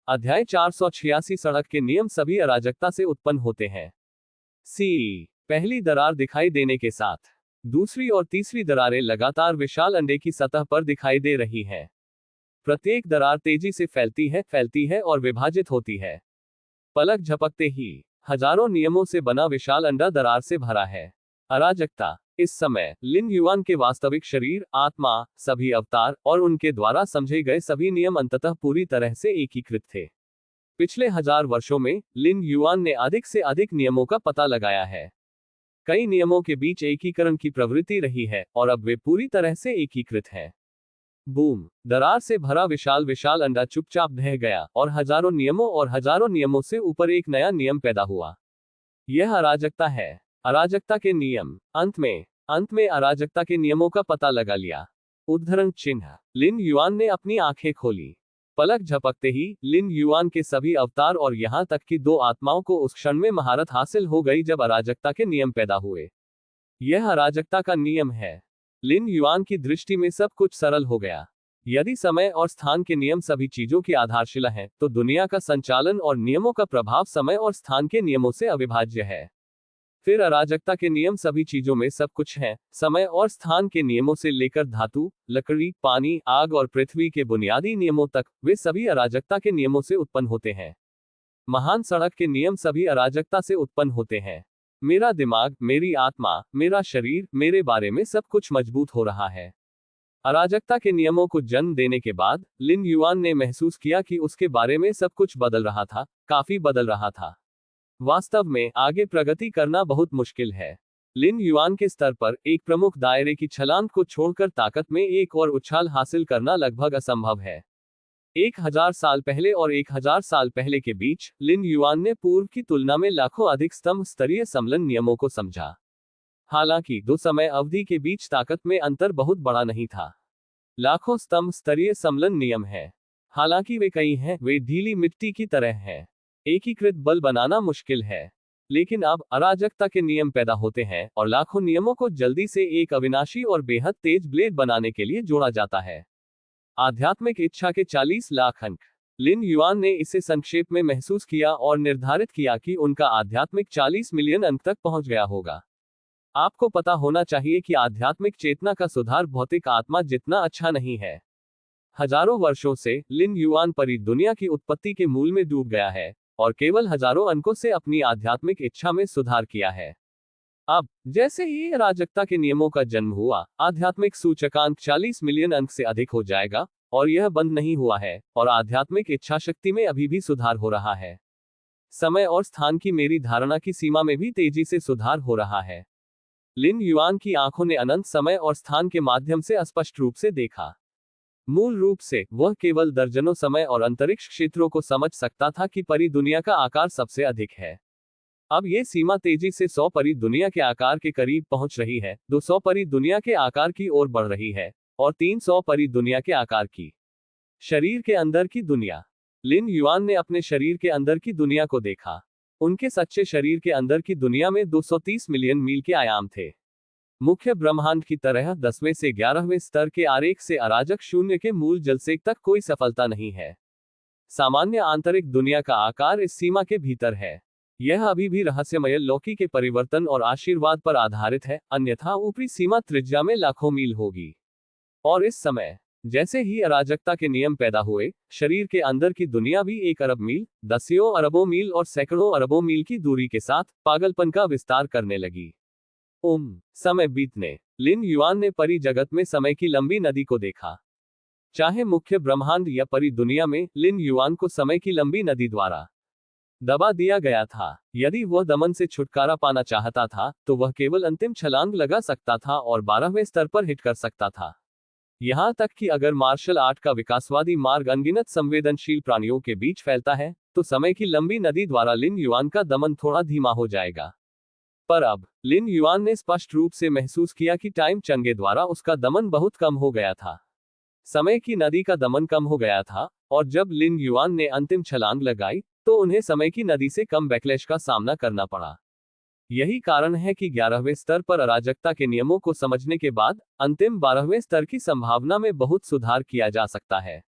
अध्याय 486 सड़क के नियम सभी अराजकता से उत्पन्न होते हैं। पहली दरार दिखाई देने के साथ दूसरी और तीसरी दरारें लगातार विशाल अंडे की सतह पर दिखाई दे रही हैं। प्रत्येक दरार तेजी से फैलती है और विभाजित होती है। पलक झपकते ही हजारों नियमों से बना विशाल अंडा दरार से भरा है। अराजकता। इस समय लिन युआन के वास्तविक शरीर, आत्मा, सभी अवतार और उनके द्वारा समझे गए सभी नियम अंततः पूरी तरह से एकीकृत थे। पिछले 1000 वर्षों में लिन युआन ने अधिक से अधिक नियमों का पता लगाया है। कई नियमों के बीच एकीकरण की प्रवृत्ति रही है और अब वे पूरी तरह से एकीकृत हैं। बूम! दरार से भरा विशाल विशाल अंडा चुपचाप ढह गया और हजारों नियमों से ऊपर एक नया नियम पैदा हुआ। यह अराजकता है। अराजकता के नियम। अंत में अराजकता के नियमों का पता लगा लिया। उद्धरण चिन्ह। लिन युआन ने अपनी आंखें खोली। पलक झपकते ही लिन युआन के सभी अवतार और यहां तक कि 2 आत्माओं को उस क्षण में महारत हासिल हो गई जब अराजकता के नियम पैदा हुए। यह अराजकता का नियम है। लिन युआन की दृष्टि में सब कुछ सरल हो गया। यदि समय और स्थान के नियम सभी चीजों की आधारशिला हैं, तो दुनिया का संचालन और नियमों का प्रभाव समय और स्थान के नियमों से अविभाज्य है। फिर अराजकता के नियम सभी चीजों में सब कुछ हैं, समय और स्थान के नियमों से लेकर धातु, लकड़ी, पानी, आग और पृथ्वी के बुनियादी नियमों तक, वे सभी अराजकता के नियमों से उत्पन्न होते हैं। महान सड़क के नियम सभी अराजकता से उत्पन्न होते हैं। मेरा दिमाग, मेरी आत्मा, मेरा शरीर, मेरे बारे में सब कुछ मजबूत हो रहा है। अराजकता के नियमों को जन्म देने के बाद लिन युआन ने महसूस किया कि उसके बारे में सब कुछ बदल रहा था, काफी बदल रहा था। वास्तव में आगे प्रगति करना बहुत मुश्किल है। लिन युआन के स्तर पर एक प्रमुख दायरे की छलांग को छोड़कर ताकत में एक और उछाल हासिल करना लगभग असंभव है। 1000 साल पहले और 1000 साल पहले के बीच लिन युआन ने पूर्व की तुलना में लाखों अधिक स्तंभ स्तरीय समलन नियमों को समझा। हालांकि 2 समय अवधि के बीच ताकत में अंतर बहुत बड़ा नहीं था। लाखों स्तंभ स्तरीय समलन नियम है। हालांकि वे कई हैं, वे ढीली मिट्टी की तरह हैं। एकीकृत बल बनाना मुश्किल है। लेकिन अब अराजकता के नियम पैदा होते हैं और लाखों नियमों को जल्दी से एक अविनाशी और बेहद तेज ब्लेड बनाने के लिए जोड़ा जाता है। आध्यात्मिक इच्छा के 40 लाख अंक। लिन युआन ने इसे संक्षेप में महसूस किया और निर्धारित किया कि उनका आध्यात्मिक 40 मिलियन अंक तक पहुंच गया होगा। आपको पता होना चाहिए कि आध्यात्मिक चेतना का सुधार भौतिक आत्मा जितना अच्छा नहीं है। हजारों वर्षों से लिन युआन परी दुनिया की उत्पत्ति के मूल में डूब गया है और केवल हजारों अंकों से अपनी आध्यात्मिक इच्छा में सुधार किया है। अब जैसे ही अराजकता के नियमों का जन्म हुआ, आध्यात्मिक सूचकांक 40 मिलियन अंक से अधिक हो जाएगा और यह बंद नहीं हुआ है और आध्यात्मिक इच्छा शक्ति में अभी भी सुधार हो रहा है। समय और स्थान की मेरी धारणा की सीमा में भी तेजी से सुधार हो रहा है। लिन युआन की आंखों ने अनंत समय और स्थान के माध्यम से स्पष्ट रूप से देखा। मूल रूप से वह केवल दर्जनों समय और अंतरिक्ष क्षेत्रों को समझ सकता था कि परी दुनिया का आकार सबसे अधिक है। अब यह सीमा तेजी से 100 परी दुनिया के आकार के करीब पहुंच रही है, 200 परी दुनिया के आकार की ओर बढ़ रही है और 300 परी दुनिया के आकार की। शरीर के अंदर की दुनिया। लिन युआन ने अपने शरीर के अंदर की दुनिया को देखा। उनके सच्चे शरीर के अंदर की दुनिया में 230 मिलियन मील के आयाम थे। मुख्य ब्रह्मांड की तरह 10वें से 11वें स्तर के आरेख से अराजक शून्य के मूल जलसेक तक कोई सफलता नहीं है। सामान्य आंतरिक दुनिया का आकार इस सीमा के भीतर है। यह अभी भी रहस्यमय लौकी के परिवर्तन और आशीर्वाद पर आधारित है, अन्यथा ऊपरी सीमा त्रिज्या में लाखों मील होगी। और इस समय जैसे ही अराजकता के नियम पैदा हुए, शरीर के अंदर की दुनिया भी 1 अरब मील, दसियों अरबों मील और सैकड़ों अरबों मील की दूरी के साथ पागलपन का विस्तार करने लगी। समय बीतने लिन युआन ने परी जगत में समय की लंबी नदी को देखा। चाहे मुख्य ब्रह्मांड या परी दुनिया में, लिन युआन को समय की लंबी नदी द्वारा दबा दिया गया था। यदि वह दमन से छुटकारा पाना चाहता था, तो वह केवल अंतिम छलांग लगा सकता था और 12वें स्तर पर हिट कर सकता था। यहां तक कि अगर मार्शल आर्ट का विकासवादी मार्ग अनगिनत संवेदनशील प्राणियों के बीच फैलता है, तो समय की लंबी नदी द्वारा लिन युआन का दमन थोड़ा धीमा हो जाएगा। पर अब लिन युआन ने स्पष्ट रूप से महसूस किया कि टाइम चंगे द्वारा उसका दमन बहुत कम हो गया था। समय की नदी का दमन कम हो गया था और जब लिन युआन ने अंतिम छलांग लगाई, तो उन्हें समय की नदी से कम बैकलैश का सामना करना पड़ा। यही कारण है कि 11वें स्तर पर अराजकता के नियमों को समझने के बाद अंतिम 12वें स्तर की संभावना में बहुत सुधार किया जा सकता है।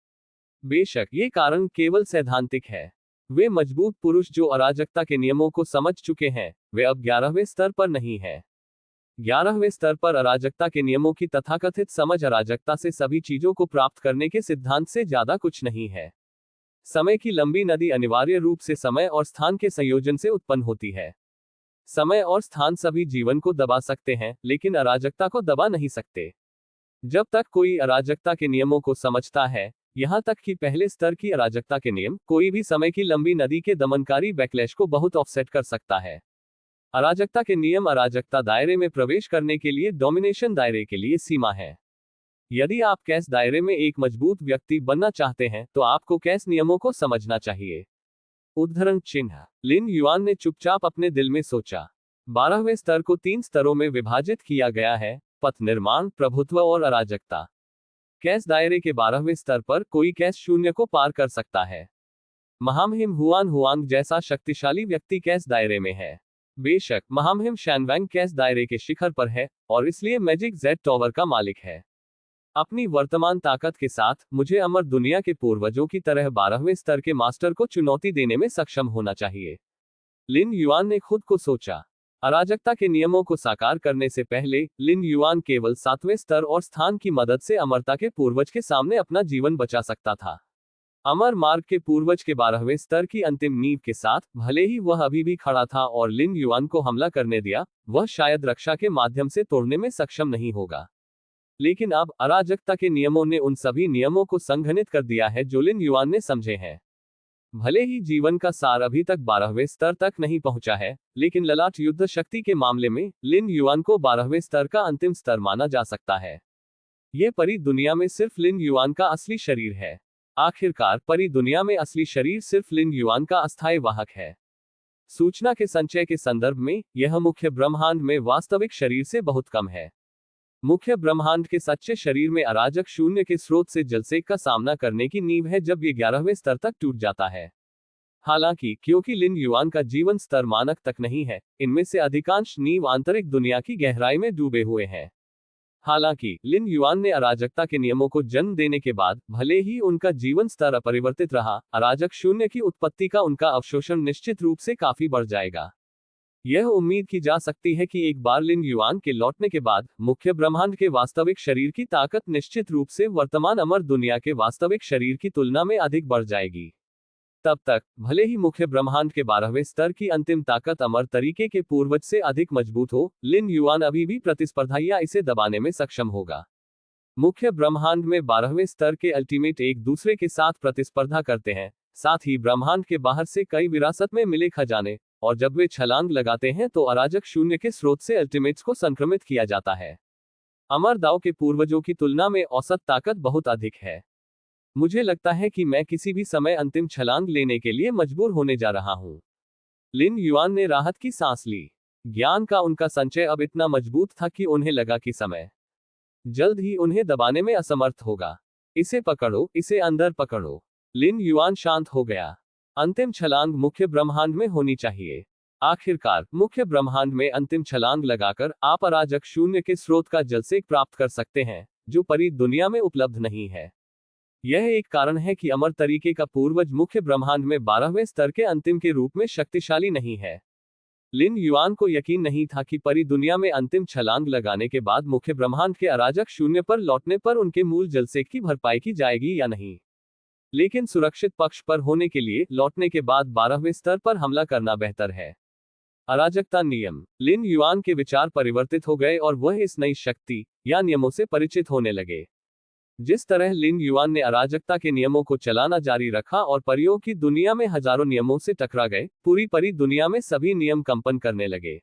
बेशक ये कारण केवल सैद्धांतिक है। वे मजबूत पुरुष जो अराजकता के नियमों को समझ चुके हैं, वे अब 11वें स्तर पर नहीं है। 11वें स्तर पर अराजकता के नियमों की तथाकथित समझ अराजकता से सभी चीजों को प्राप्त करने के सिद्धांत से ज्यादा कुछ नहीं है। समय की लंबी नदी अनिवार्य रूप से समय और स्थान के संयोजन से उत्पन्न होती है। समय और स्थान सभी जीवन को दबा सकते हैं, लेकिन अराजकता को दबा नहीं सकते। जब तक कोई अराजकता के नियमों को समझता है, यहां तक कि पहले स्तर की अराजकता के नियम, कोई भी समय की लंबी नदी के दमनकारी बैकलैश को बहुत ऑफसेट कर सकता है। अराजकता के नियम अराजकता दायरे में प्रवेश करने के लिए डोमिनेशन दायरे के लिए सीमा है। यदि आप कैस दायरे में एक मजबूत व्यक्ति बनना चाहते हैं, तो आपको कैस नियमों को समझना चाहिए। उद्धरण चिन्ह। लिन युआन ने चुपचाप अपने दिल में सोचा। 12वें स्तर को 3 स्तरों में विभाजित किया गया है: पथ निर्माण, प्रभुत्व और अराजकता। कैस दायरे के 12वें स्तर पर कोई कैस शून्य को पार कर सकता है। महामहिम हुआन हुआंग जैसा शक्तिशाली व्यक्ति कैस दायरे में है। बेशक महामहिम शैनवैंग कैस दायरे के शिखर पर है और इसलिए मैजिक जेड टॉवर का मालिक है। अपनी वर्तमान ताकत के साथ मुझे अमर दुनिया के पूर्वजों की तरह 12वें स्तर के मास्टर को चुनौती देने में सक्षम होना चाहिए। लिन युआन ने खुद को सोचा। अराजकता के नियमों को साकार करने से पहले लिन युआन केवल 7वें स्तर और स्थान की मदद से अमरता के पूर्वज के सामने अपना जीवन बचा सकता था। अमर मार्ग के पूर्वज के 12वें स्तर की अंतिम नींव के साथ, भले ही वह अभी भी खड़ा था और लिन युआन को हमला करने दिया, वह शायद रक्षा के माध्यम से तोड़ने में सक्षम नहीं होगा। लेकिन अब अराजकता के नियमों ने उन सभी नियमों को संघनित कर दिया है जो लिन युआन ने समझे हैं। भले ही जीवन का सार अभी तक 12वें स्तर तक नहीं पहुंचा है, लेकिन ललाट युद्ध शक्ति के मामले में लिन युआन को 12वें स्तर का अंतिम स्तर माना जा सकता है। यह परी दुनिया में सिर्फ लिन युआन का असली शरीर है। आखिरकार परी दुनिया में असली शरीर सिर्फ लिन युआन का अस्थायी वाहक है। सूचना के संचय के संदर्भ में यह मुख्य ब्रह्मांड में वास्तविक शरीर से बहुत कम है। मुख्य ब्रह्मांड के सच्चे शरीर में अराजक शून्य के स्रोत से जलसेक का सामना करने की नींव है जब ये 11वें स्तर तक टूट जाता है। हालांकि क्योंकि लिन युआन का जीवन स्तर मानक तक नहीं है, इनमें से अधिकांश नींव आंतरिक दुनिया की गहराई में डूबे हुए हैं। हालांकि लिन युआन ने अराजकता के नियमों को जन्म देने के बाद भले ही उनका जीवन स्तर अपरिवर्तित रहा, अराजक शून्य की उत्पत्ति का उनका अवशोषण निश्चित रूप से काफी बढ़ जाएगा। यह उम्मीद की जा सकती है कि एक बार लिन युआन के लौटने के बाद मुख्य ब्रह्मांड के वास्तविक शरीर की ताकत निश्चित रूप से वर्तमान अमर दुनिया के वास्तविक शरीर की तुलना में अधिक बढ़ जाएगी। तब तक भले ही मुख्य ब्रह्मांड के 12वें स्तर की अंतिम ताकत अमर तरीके के पूर्वज से अधिक मजबूत हो, लिन युआन अभी भी प्रतिस्पर्धा या इसे दबाने में सक्षम होगा। मुख्य ब्रह्मांड में 12वें स्तर के अल्टीमेट एक दूसरे के साथ प्रतिस्पर्धा करते हैं, साथ ही ब्रह्मांड के बाहर से कई विरासत में मिले खजाने, और जब वे छलांग लगाते हैं तो अराजक शून्य के स्रोत से अल्टीमेट्स को संक्रमित किया जाता है। अमर दाव के पूर्वजों की तुलना में औसत ताकत बहुत अधिक है। मुझे लगता है कि मैं किसी भी समय अंतिम छलांग लेने के लिए मजबूर होने जा रहा हूं। लिन युआन ने राहत की सांस ली। ज्ञान का उनका संचय अब इतना मजबूत था कि उन्हें लगा कि समय जल्द ही उन्हें दबाने में असमर्थ होगा। इसे पकड़ो, इसे अंदर पकड़ो। लिन युआन शांत हो गया। अंतिम छलांग मुख्य ब्रह्मांड में होनी चाहिए। आखिरकार मुख्य ब्रह्मांड में अंतिम छलांग लगाकर आप अराजक शून्य के स्रोत का जलसेक प्राप्त कर सकते हैं, जो परी दुनिया में उपलब्ध नहीं है। यह एक कारण है कि अमर तरीके का पूर्वज मुख्य ब्रह्मांड में 12वें स्तर के अंतिम के रूप में शक्तिशाली नहीं है। लिन युआन को यकीन नहीं था कि परी दुनिया में अंतिम छलांग लगाने के बाद मुख्य ब्रह्मांड के अराजक शून्य पर लौटने पर उनके मूल जलसेक की भरपाई की जाएगी या नहीं। लेकिन सुरक्षित पक्ष पर होने के लिए लौटने के बाद 12वें स्तर पर हमला करना बेहतर है। अराजकता नियम। लिन युआन के विचार परिवर्तित हो गए और वह इस नई शक्ति या नियमों से परिचित होने लगे। जिस तरह लिन युआन ने अराजकता के नियमों को चलाना जारी रखा और परियों की दुनिया में हजारों नियमों से टकरा गए, पूरी परी दुनिया में सभी नियम कंपन करने लगे।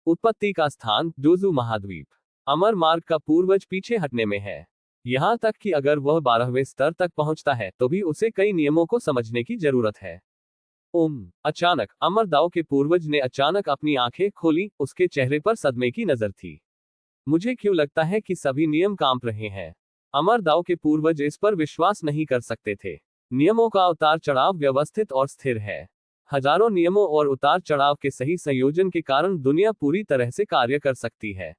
उत्पत्ति का स्थान जोजू महाद्वीप। अमर मार्ग का पूर्वज पीछे हटने में है। यहां तक कि अगर वह 12वें स्तर तक पहुंचता है तो भी उसे कई नियमों को समझने की जरूरत है। अचानक अमर दाव के पूर्वज ने अचानक अपनी आंखें खोली। उसके चेहरे पर सदमे की नजर थी। मुझे क्यों लगता है कि सभी नियम कांप रहे हैं? अमर दाव के पूर्वज इस पर विश्वास नहीं कर सकते थे। नियमों का उतार चढ़ाव व्यवस्थित और स्थिर है। हजारों नियमों और उतार चढ़ाव के सही संयोजन के कारण दुनिया पूरी तरह से कार्य कर सकती है।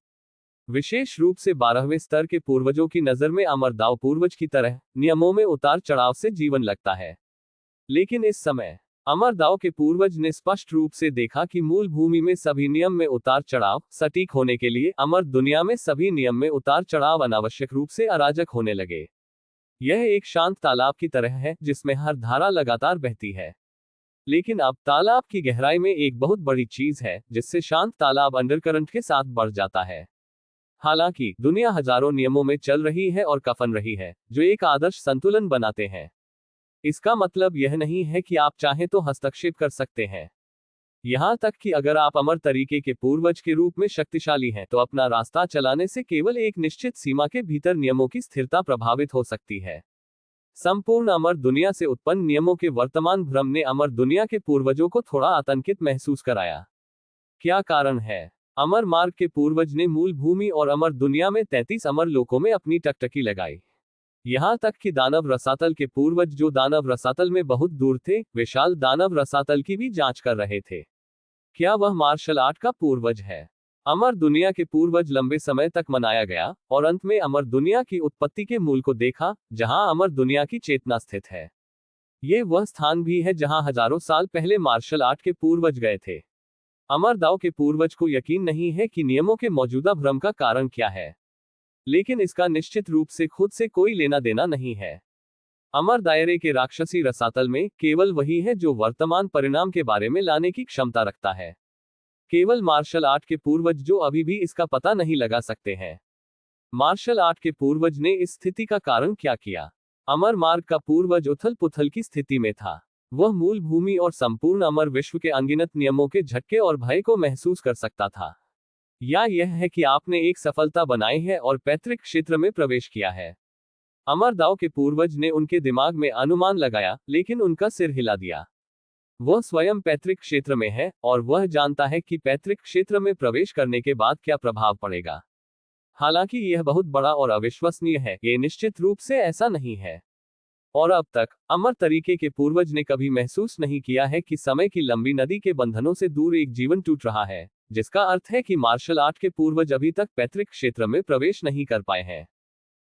विशेष रूप से 12वें स्तर के पूर्वजों की नजर में अमरदाव पूर्वज की तरह नियमों में उतार चढ़ाव से जीवन लगता है। लेकिन इस समय अमरदाव के पूर्वज ने स्पष्ट रूप से देखा कि मूल भूमि में सभी नियम में उतार चढ़ाव सटीक होने के लिए अमर दुनिया में सभी नियम में उतार चढ़ाव अनावश्यक रूप से अराजक होने लगे। यह एक शांत तालाब की तरह है जिसमें हर धारा लगातार बहती है। लेकिन अब तालाब की गहराई में एक बहुत बड़ी चीज है जिससे शांत तालाब अंडरकरंट के साथ बढ़ जाता है। हालांकि दुनिया हजारों नियमों में चल रही है और कफन रही है जो एक आदर्श संतुलन बनाते हैं। इसका मतलब यह नहीं है कि आप चाहें तो हस्तक्षेप कर सकते हैं। यहां तक कि अगर आप अमर तरीके के पूर्वज के रूप में शक्तिशाली हैं तो अपना रास्ता चलाने से केवल एक निश्चित सीमा के भीतर नियमों की स्थिरता प्रभावित हो सकती है। संपूर्ण अमर दुनिया से उत्पन्न नियमों के वर्तमान भ्रम ने अमर दुनिया के पूर्वजों को थोड़ा आतंकित महसूस कराया। क्या कारण है? अमर मार्ग के पूर्वज ने मूल भूमि और अमर दुनिया में 33 अमर लोकों में अपनी टकटकी लगाई। यहां तक कि दानव रसातल के पूर्वज जो दानव रसातल में बहुत दूर थे, विशाल दानव रसातल की भी जांच कर रहे थे। क्या वह मार्शल आर्ट का पूर्वज है? अमर दुनिया के पूर्वज लंबे समय तक मनाया गया और अंत में अमर दुनिया की उत्पत्ति के मूल को देखा जहां अमर दुनिया की चेतना स्थित है। ये वह स्थान भी है जहां हजारों साल पहले मार्शल आर्ट के पूर्वज गए थे। अमरदाव के पूर्वज को यकीन नहीं है कि नियमों के मौजूदा भ्रम का कारण क्या है, लेकिन इसका निश्चित रूप से खुद से कोई लेना देना नहीं है। अमर दायरे के राक्षसी रसातल में केवल वही है जो वर्तमान परिणाम के बारे में लाने की क्षमता रखता है। केवल मार्शल आर्ट के पूर्वज जो अभी भी इसका पता नहीं लगा सकते हैं। मार्शल आर्ट के पूर्वज ने इस स्थिति का कारण क्या किया? अमर मार्ग का पूर्वज उथल पुथल की स्थिति में था। वह मूल भूमि और संपूर्ण अमर विश्व के अनगिनत नियमों के झटके और भय को महसूस कर सकता था। या यह है कि आपने एक सफलता बनाई है और पैतृक क्षेत्र में प्रवेश किया है। अमरदाव के पूर्वज ने उनके दिमाग में अनुमान लगाया लेकिन उनका सिर हिला दिया। वह स्वयं पैतृक क्षेत्र में है और वह जानता है कि पैतृक क्षेत्र में प्रवेश करने के बाद क्या प्रभाव पड़ेगा। हालांकि यह बहुत बड़ा और अविश्वसनीय है, ये निश्चित रूप से ऐसा नहीं है। और अब तक अमर तरीके के पूर्वज ने कभी महसूस नहीं किया है कि समय की लंबी नदी के बंधनों से दूर एक जीवन टूट रहा है, जिसका अर्थ है कि मार्शल आर्ट के पूर्वज अभी तक पैतृक क्षेत्र में प्रवेश नहीं कर पाए हैं।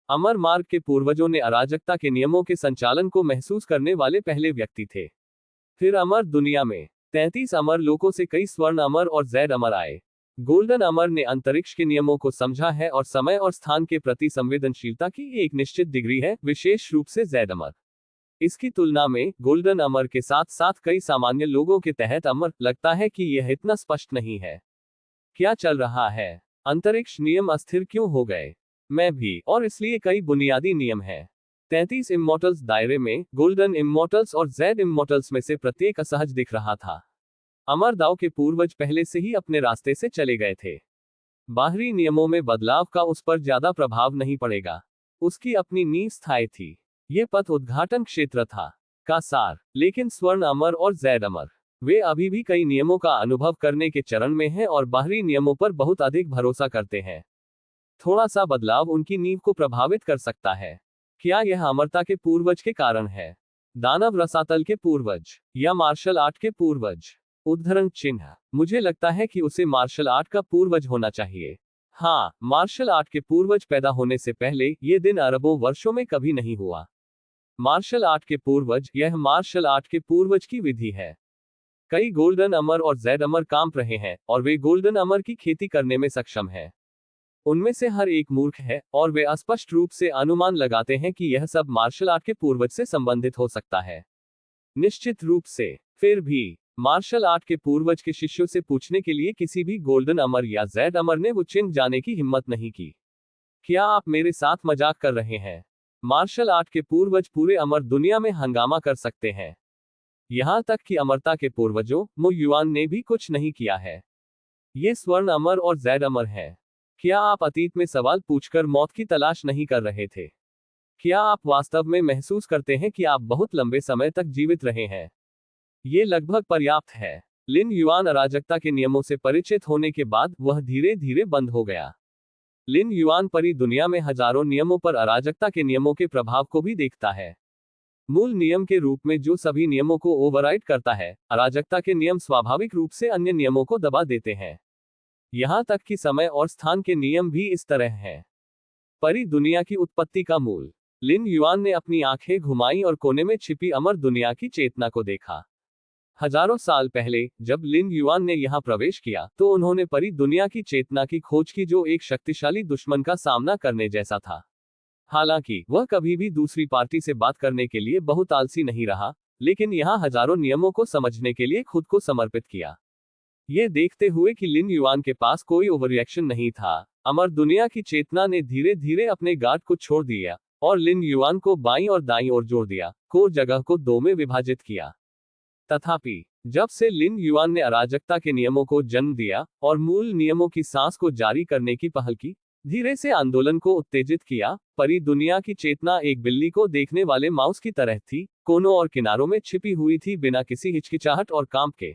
अमर मार्ग के पूर्वजों ने अराजकता के नियमों के संचालन को महसूस करने वाले पहले व्यक्ति थे। फिर अमर दुनिया में 33 अमर लोकों से कई स्वर्ण अमर और जैड अमर आए। गोल्डन अमर ने अंतरिक्ष के नियमों को समझा है और समय और स्थान के प्रति संवेदनशीलता की एक निश्चित डिग्री है, विशेष रूप से जैड अमर। इसकी तुलना में गोल्डन अमर के साथ साथ कई सामान्य लोगों के तहत अमर लगता है कि यह इतना स्पष्ट नहीं है। क्या चल रहा है? अंतरिक्ष नियम अस्थिर क्यों हो गए? मैं भी, और इसलिए कई बुनियादी नियम हैं। 33 इमॉर्टल्स दायरे में गोल्डन इमॉर्टल्स और जैड इमॉर्टल्स में से प्रत्येक असहज दिख रहा था। अमरदाव के पूर्वज पहले से ही अपने रास्ते से चले गए थे। बाहरी नियमों में बदलाव का उस पर ज्यादा प्रभाव नहीं पड़ेगा। उसकी अपनी नींव स्थायी थी। यह पथ उद्घाटन क्षेत्र था का सार। लेकिन स्वर्ण अमर और जैड अमर वे अभी भी कई नियमों का अनुभव करने के चरण में हैं और बाहरी नियमों पर बहुत अधिक भरोसा करते हैं। थोड़ा सा बदलाव उनकी नींव को प्रभावित कर सकता है। क्या यह अमरता के पूर्वज के कारण है? दानव रसातल के पूर्वज या मार्शल आर्ट के पूर्वज? उद्धरण चिन्ह। मुझे लगता है कि उसे मार्शल आर्ट का पूर्वज होना चाहिए। हाँ, मार्शल आर्ट के पूर्वज पैदा होने से पहले ये दिन अरबों वर्षों में कभी नहीं हुआ। मार्शल आर्ट के पूर्वज, यह मार्शल आर्ट के पूर्वज की विधि है। कई गोल्डन अमर और जैड अमर कांप रहे हैं और वे गोल्डन अमर की खेती करने में सक्षम हैं। उनमें से हर एक मूर्ख है और वे अस्पष्ट रूप से अनुमान लगाते हैं कि यह सब मार्शल आर्ट के पूर्वज से संबंधित हो सकता है। निश्चित रूप से। फिर भी मार्शल आर्ट के पूर्वज के शिष्यों से पूछने के लिए किसी भी गोल्डन अमर या जैड अमर ने वो चिन्ह जाने की हिम्मत नहीं की। क्या आप मेरे साथ मजाक कर रहे हैं? मार्शल आर्ट के पूर्वज पूरे अमर दुनिया में हंगामा कर सकते हैं। यहां तक कि अमरता के पूर्वजों मु युआन ने भी कुछ नहीं किया है। ये स्वर्ण अमर और जैड अमर है। क्या आप अतीत में सवाल पूछकर मौत की तलाश नहीं कर रहे थे? क्या आप वास्तव में महसूस करते हैं कि आप बहुत लंबे समय तक जीवित रहे हैं? ये लगभग पर्याप्त है। लिन युआन अराजकता के नियमों से परिचित होने के बाद वह धीरे धीरे बंद हो गया। लिन युआन परी दुनिया में हजारों नियमों पर अराजकता के नियमों के प्रभाव को भी देखता है। मूल नियम के रूप में जो सभी नियमों को ओवरराइड करता है, अराजकता के नियम स्वाभाविक रूप से अन्य नियमों को दबा देते हैं। यहाँ तक कि समय और स्थान के नियम भी इस तरह हैं। परी दुनिया की उत्पत्ति का मूल। लिन युआन ने अपनी आंखें घुमाई और कोने में छिपी अमर दुनिया की चेतना को देखा। हजारों साल पहले जब लिन युआन ने यहाँ प्रवेश किया तो उन्होंने परी दुनिया की चेतना की खोज की, जो एक शक्तिशाली दुश्मन का सामना करने जैसा था। हालांकि वह कभी भी दूसरी पार्टी से बात करने के लिए बहुत आलसी नहीं रहा, लेकिन यहाँ हजारों नियमों को समझने के लिए खुद को समर्पित किया। ये देखते हुए कि लिन युआन के पास कोई ओवररिएक्शन नहीं था, अमर दुनिया की चेतना ने धीरे धीरे अपने गार्ड को छोड़ दिया और लिन युआन को बाईं और दाईं ओर जोड़ दिया, कोर जगह को दो में विभाजित किया। तथापि जब से लिन युआन ने अराजकता के नियमों को जन्म दिया और मूल नियमों की सांस को जारी करने की पहल की, धीरे से आंदोलन को उत्तेजित किया, परी दुनिया की चेतना एक बिल्ली को देखने वाले माउस की तरह थी, कोनों और किनारों में छिपी हुई थी, बिना किसी हिचकिचाहट और कांप के।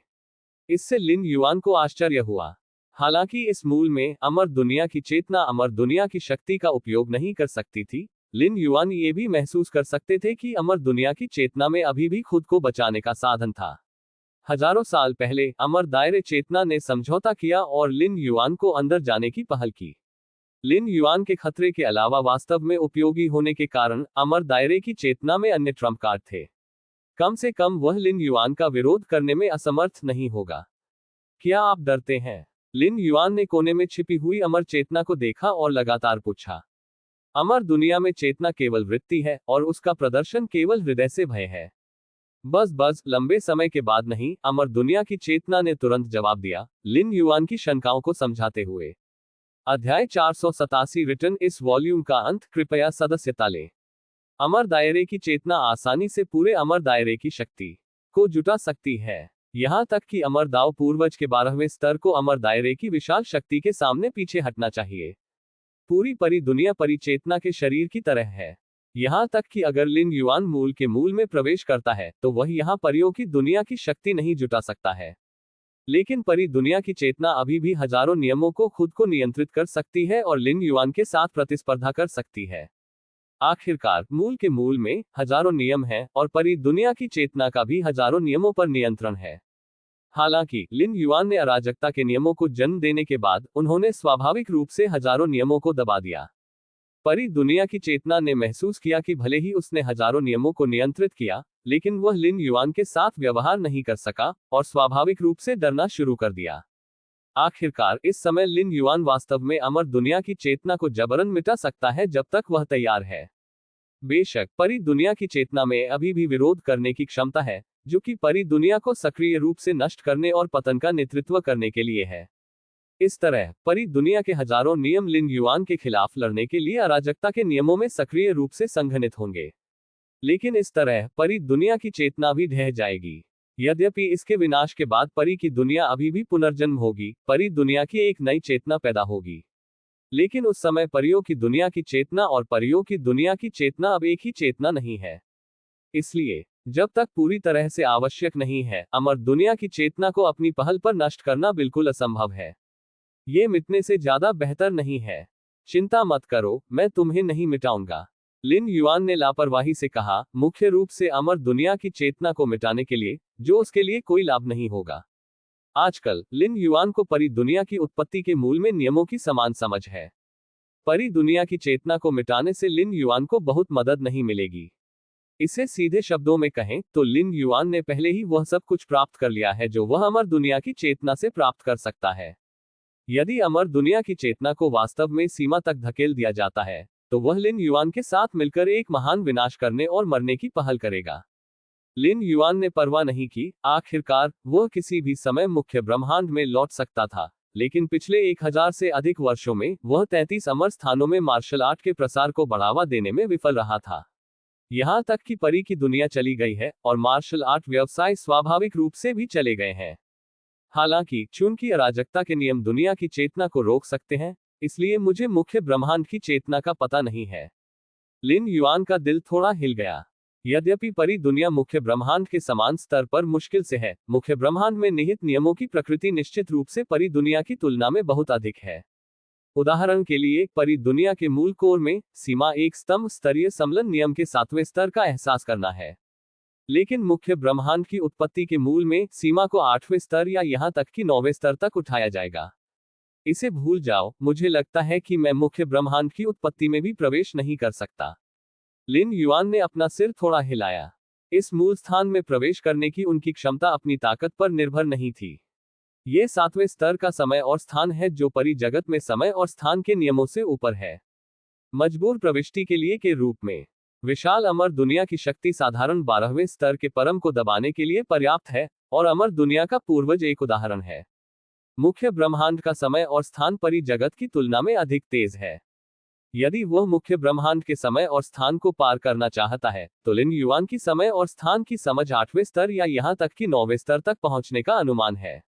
इससे लिन युआन को आश्चर्य हुआ। हालांकि इस मूल में अमर दुनिया की चेतना अमर दुनिया की शक्ति का उपयोग नहीं कर सकती थी, लिन युआन ये भी महसूस कर सकते थे कि अमर दुनिया की चेतना में अभी भी खुद को बचाने का साधन था। हजारों साल पहले अमर दायरे चेतना ने समझौता किया और लिन युआन को अंदर जाने की पहल की। लिन युआन के खतरे के अलावा वास्तव में उपयोगी होने के कारण अमर दायरे की चेतना में अन्य ट्रम्प कार्ड थे। कम से कम वह लिन युआन का विरोध करने में असमर्थ नहीं होगा। क्या आप डरते हैं? लिन युआन ने कोने में छिपी हुई अमर चेतना को देखा और लगातार पूछा। अमर दुनिया में चेतना केवल वृत्ति है और उसका प्रदर्शन केवल हृदय से भय है। बस लंबे समय के बाद नहीं, अमर दुनिया की चेतना ने तुरंत जवाब दिया, लिन युआन की शंकाओं को समझाते हुए। अध्याय 487 रिटर्न। इस वॉल्यूम का अंत। कृपया सदस्यता लें। अमर दायरे की चेतना आसानी से पूरे अमर दायरे की शक्ति को जुटा सकती है, यहाँ तक कि अमर दाव पूर्वज के 12वें स्तर को अमर दायरे की विशाल शक्ति के सामने पीछे हटना चाहिए। पूरी परी दुनिया परिचेतना के शरीर की तरह है, यहाँ तक कि अगर लिन युआन मूल के मूल में प्रवेश करता है तो वह यहाँ परियों की दुनिया की शक्ति नहीं जुटा सकता है। लेकिन परी दुनिया की चेतना अभी भी हजारों नियमों को खुद को नियंत्रित कर सकती है और लिन युआन के साथ प्रतिस्पर्धा कर सकती है। आखिरकार मूल के मूल में हजारों नियम हैं और परी दुनिया की चेतना का भी हजारों नियमों पर नियंत्रण है। हालांकि लिन युआन ने अराजकता के नियमों को जन्म देने के बाद उन्होंने स्वाभाविक रूप से हजारों नियमों को दबा दिया। परी दुनिया की चेतना ने महसूस किया कि भले ही उसने हजारों नियमों को नियंत्रित किया, लेकिन वह लिन युआन के साथ व्यवहार नहीं कर सका और स्वाभाविक रूप से डरना शुरू कर दिया। आखिरकार इस समय लिन युआन वास्तव में अमर दुनिया की चेतना को जबरन मिटा सकता है जब तक वह तैयार है। बेशक परी दुनिया की चेतना में अभी भी विरोध करने की क्षमता है, जो कि परी दुनिया को सक्रिय रूप से नष्ट करने और पतन का नेतृत्व करने के लिए है। इस तरह परी दुनिया के हजारों नियम लिन युआन के खिलाफ लड़ने के लिए अराजकता के नियमों में सक्रिय रूप से संघनित होंगे। लेकिन इस तरह परी दुनिया की चेतना भी ढह जाएगी। यद्यपि इसके विनाश के बाद परी की दुनिया अभी भी पुनर्जन्म होगी, परी दुनिया की एक नई चेतना पैदा होगी। लेकिन उस समय परियों की दुनिया की चेतना और परियों की दुनिया की चेतना अब एक ही चेतना नहीं है। इसलिए जब तक पूरी तरह से आवश्यक नहीं है, अमर दुनिया की चेतना को अपनी पहल पर नष्ट करना बिल्कुल असंभव है। ये मिटने से ज्यादा बेहतर नहीं है। चिंता मत करो, मैं तुम्हें नहीं मिटाऊंगा, लिन युआन ने लापरवाही से कहा, मुख्य रूप से अमर दुनिया की चेतना को मिटाने के लिए, जो उसके लिए कोई लाभ नहीं होगा। आजकल लिन युआन को परी दुनिया की उत्पत्ति के मूल में नियमों की समान समझ है। परी दुनिया की चेतना को मिटाने से लिन युआन को बहुत मदद नहीं मिलेगी। इसे सीधे शब्दों में कहें तो लिन युआन ने पहले ही वह सब कुछ प्राप्त कर लिया है जो वह अमर दुनिया की चेतना से प्राप्त कर सकता है। यदि अमर दुनिया की चेतना को वास्तव में सीमा तक धकेल दिया जाता है, तो वह लिन युआन के साथ मिलकर एक महान विनाश करने और मरने की पहल करेगा। लिन युआन ने परवाह नहीं की। आखिरकार वह किसी भी समय मुख्य ब्रह्मांड में लौट सकता था, लेकिन पिछले 1000 से अधिक वर्षों में वह 33 अमर स्थानों में मार्शल आर्ट के प्रसार को बढ़ावा देने में विफल रहा था। यहाँ तक कि परी की दुनिया चली गई है और मार्शल आर्ट व्यवसाय स्वाभाविक रूप से भी चले गए हैं। हालांकि चूंकि अराजकता के नियम दुनिया की चेतना को रोक सकते हैं, इसलिए मुझे मुख्य ब्रह्मांड की चेतना का पता नहीं है। लिन युआन का दिल थोड़ा हिल गया। यद्यपि परी दुनिया मुख्य ब्रह्मांड के समान स्तर पर मुश्किल से है, मुख्य ब्रह्मांड में निहित नियमों की प्रकृति निश्चित रूप से परी दुनिया की तुलना में बहुत अधिक है। उदाहरण के लिए परी दुनिया के मूल कोर में सीमा एक स्तंभ स्तरीय समलन नियम के 7वें स्तर का एहसास करना है। लेकिन मुख्य ब्रह्मांड की उत्पत्ति के मूल में सीमा को 8वें स्तर या यहाँ तक कि 9वें स्तर तक उठाया जाएगा। इसे भूल जाओ, मुझे लगता है कि मैं मुख्य ब्रह्मांड की उत्पत्ति में भी प्रवेश नहीं कर सकता। लिन युआन ने अपना सिर थोड़ा हिलाया। इस मूल स्थान में प्रवेश करने की उनकी क्षमता अपनी ताकत पर निर्भर नहीं थी। ये 7वें स्तर का समय और स्थान है जो परी जगत में समय और स्थान के नियमों से ऊपर है। मजबूर प्रविष्टि के लिए के रूप में विशाल अमर दुनिया की शक्ति साधारण 12वें स्तर के परम को दबाने के लिए पर्याप्त है, और अमर दुनिया का पूर्वज एक उदाहरण है। मुख्य ब्रह्मांड का समय और स्थान परी जगत की तुलना में अधिक तेज है। यदि वह मुख्य ब्रह्मांड के समय और स्थान को पार करना चाहता है, तो लिन युआन की समय और स्थान की समझ 8वें स्तर या यहां तक कि 9वें स्तर तक पहुंचने का अनुमान है।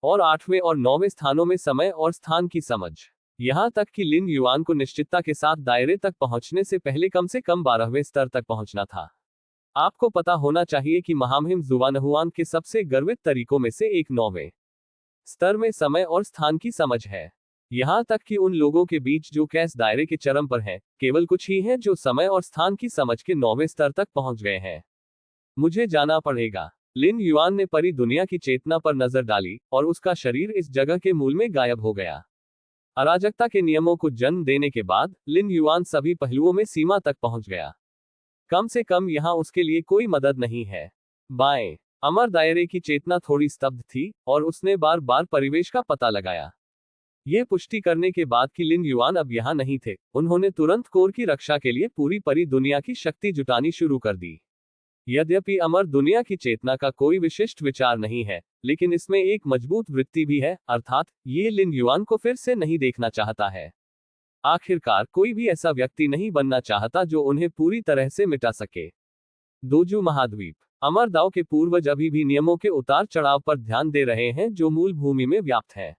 और 8वें और 9वें स्थानों में समय और स्थान की समझ, यहां तक कि लिन युआन को निश्चितता के साथ दायरे तक पहुंचने से पहले कम से कम 12वें स्तर तक पहुंचना था। आपको पता होना चाहिए कि महामहिम जुआनहुआन के सबसे गर्वित तरीकों में से एक 9वें स्तर में समय और स्थान की समझ है। यहां तक कि उन लोगों के बीच जो कैस दायरे के चरम पर हैं, केवल कुछ ही हैं जो समय और स्थान की समझ के 9वें स्तर तक पहुंच गए हैं। मुझे जाना पड़ेगा। लिन युआन ने परी दुनिया की चेतना पर नजर डाली, और उसका शरीर इस जगह के मूल में गायब हो गया। अराजकता के नियमों को जन्म देने के बाद लिन युआन सभी पहलुओं में सीमा तक पहुंच गया। कम से कम यहां उसके लिए कोई मदद नहीं है। बाएं अमर दायरे की चेतना थोड़ी स्तब्ध थी, और उसने बार बार परिवेश का पता लगाया। यह पुष्टि करने के बाद कि लिन युआन अब यहां नहीं थे, उन्होंने तुरंत कोर की रक्षा के लिए पूरी परी दुनिया की शक्ति जुटानी शुरू कर दी। यद्यपि अमर दुनिया की चेतना का कोई विशिष्ट विचार नहीं है, लेकिन इसमें एक मजबूत वृत्ति भी है, अर्थात ये लिन युआन को फिर से नहीं देखना चाहता है। आखिरकार कोई भी ऐसा व्यक्ति नहीं बनना चाहता जो उन्हें पूरी तरह से मिटा सके। दोजू महाद्वीप अमर दाव के पूर्वज अभी भी नियमों के उतार चढ़ाव पर ध्यान दे रहे हैं जो मूल भूमि में व्याप्त है।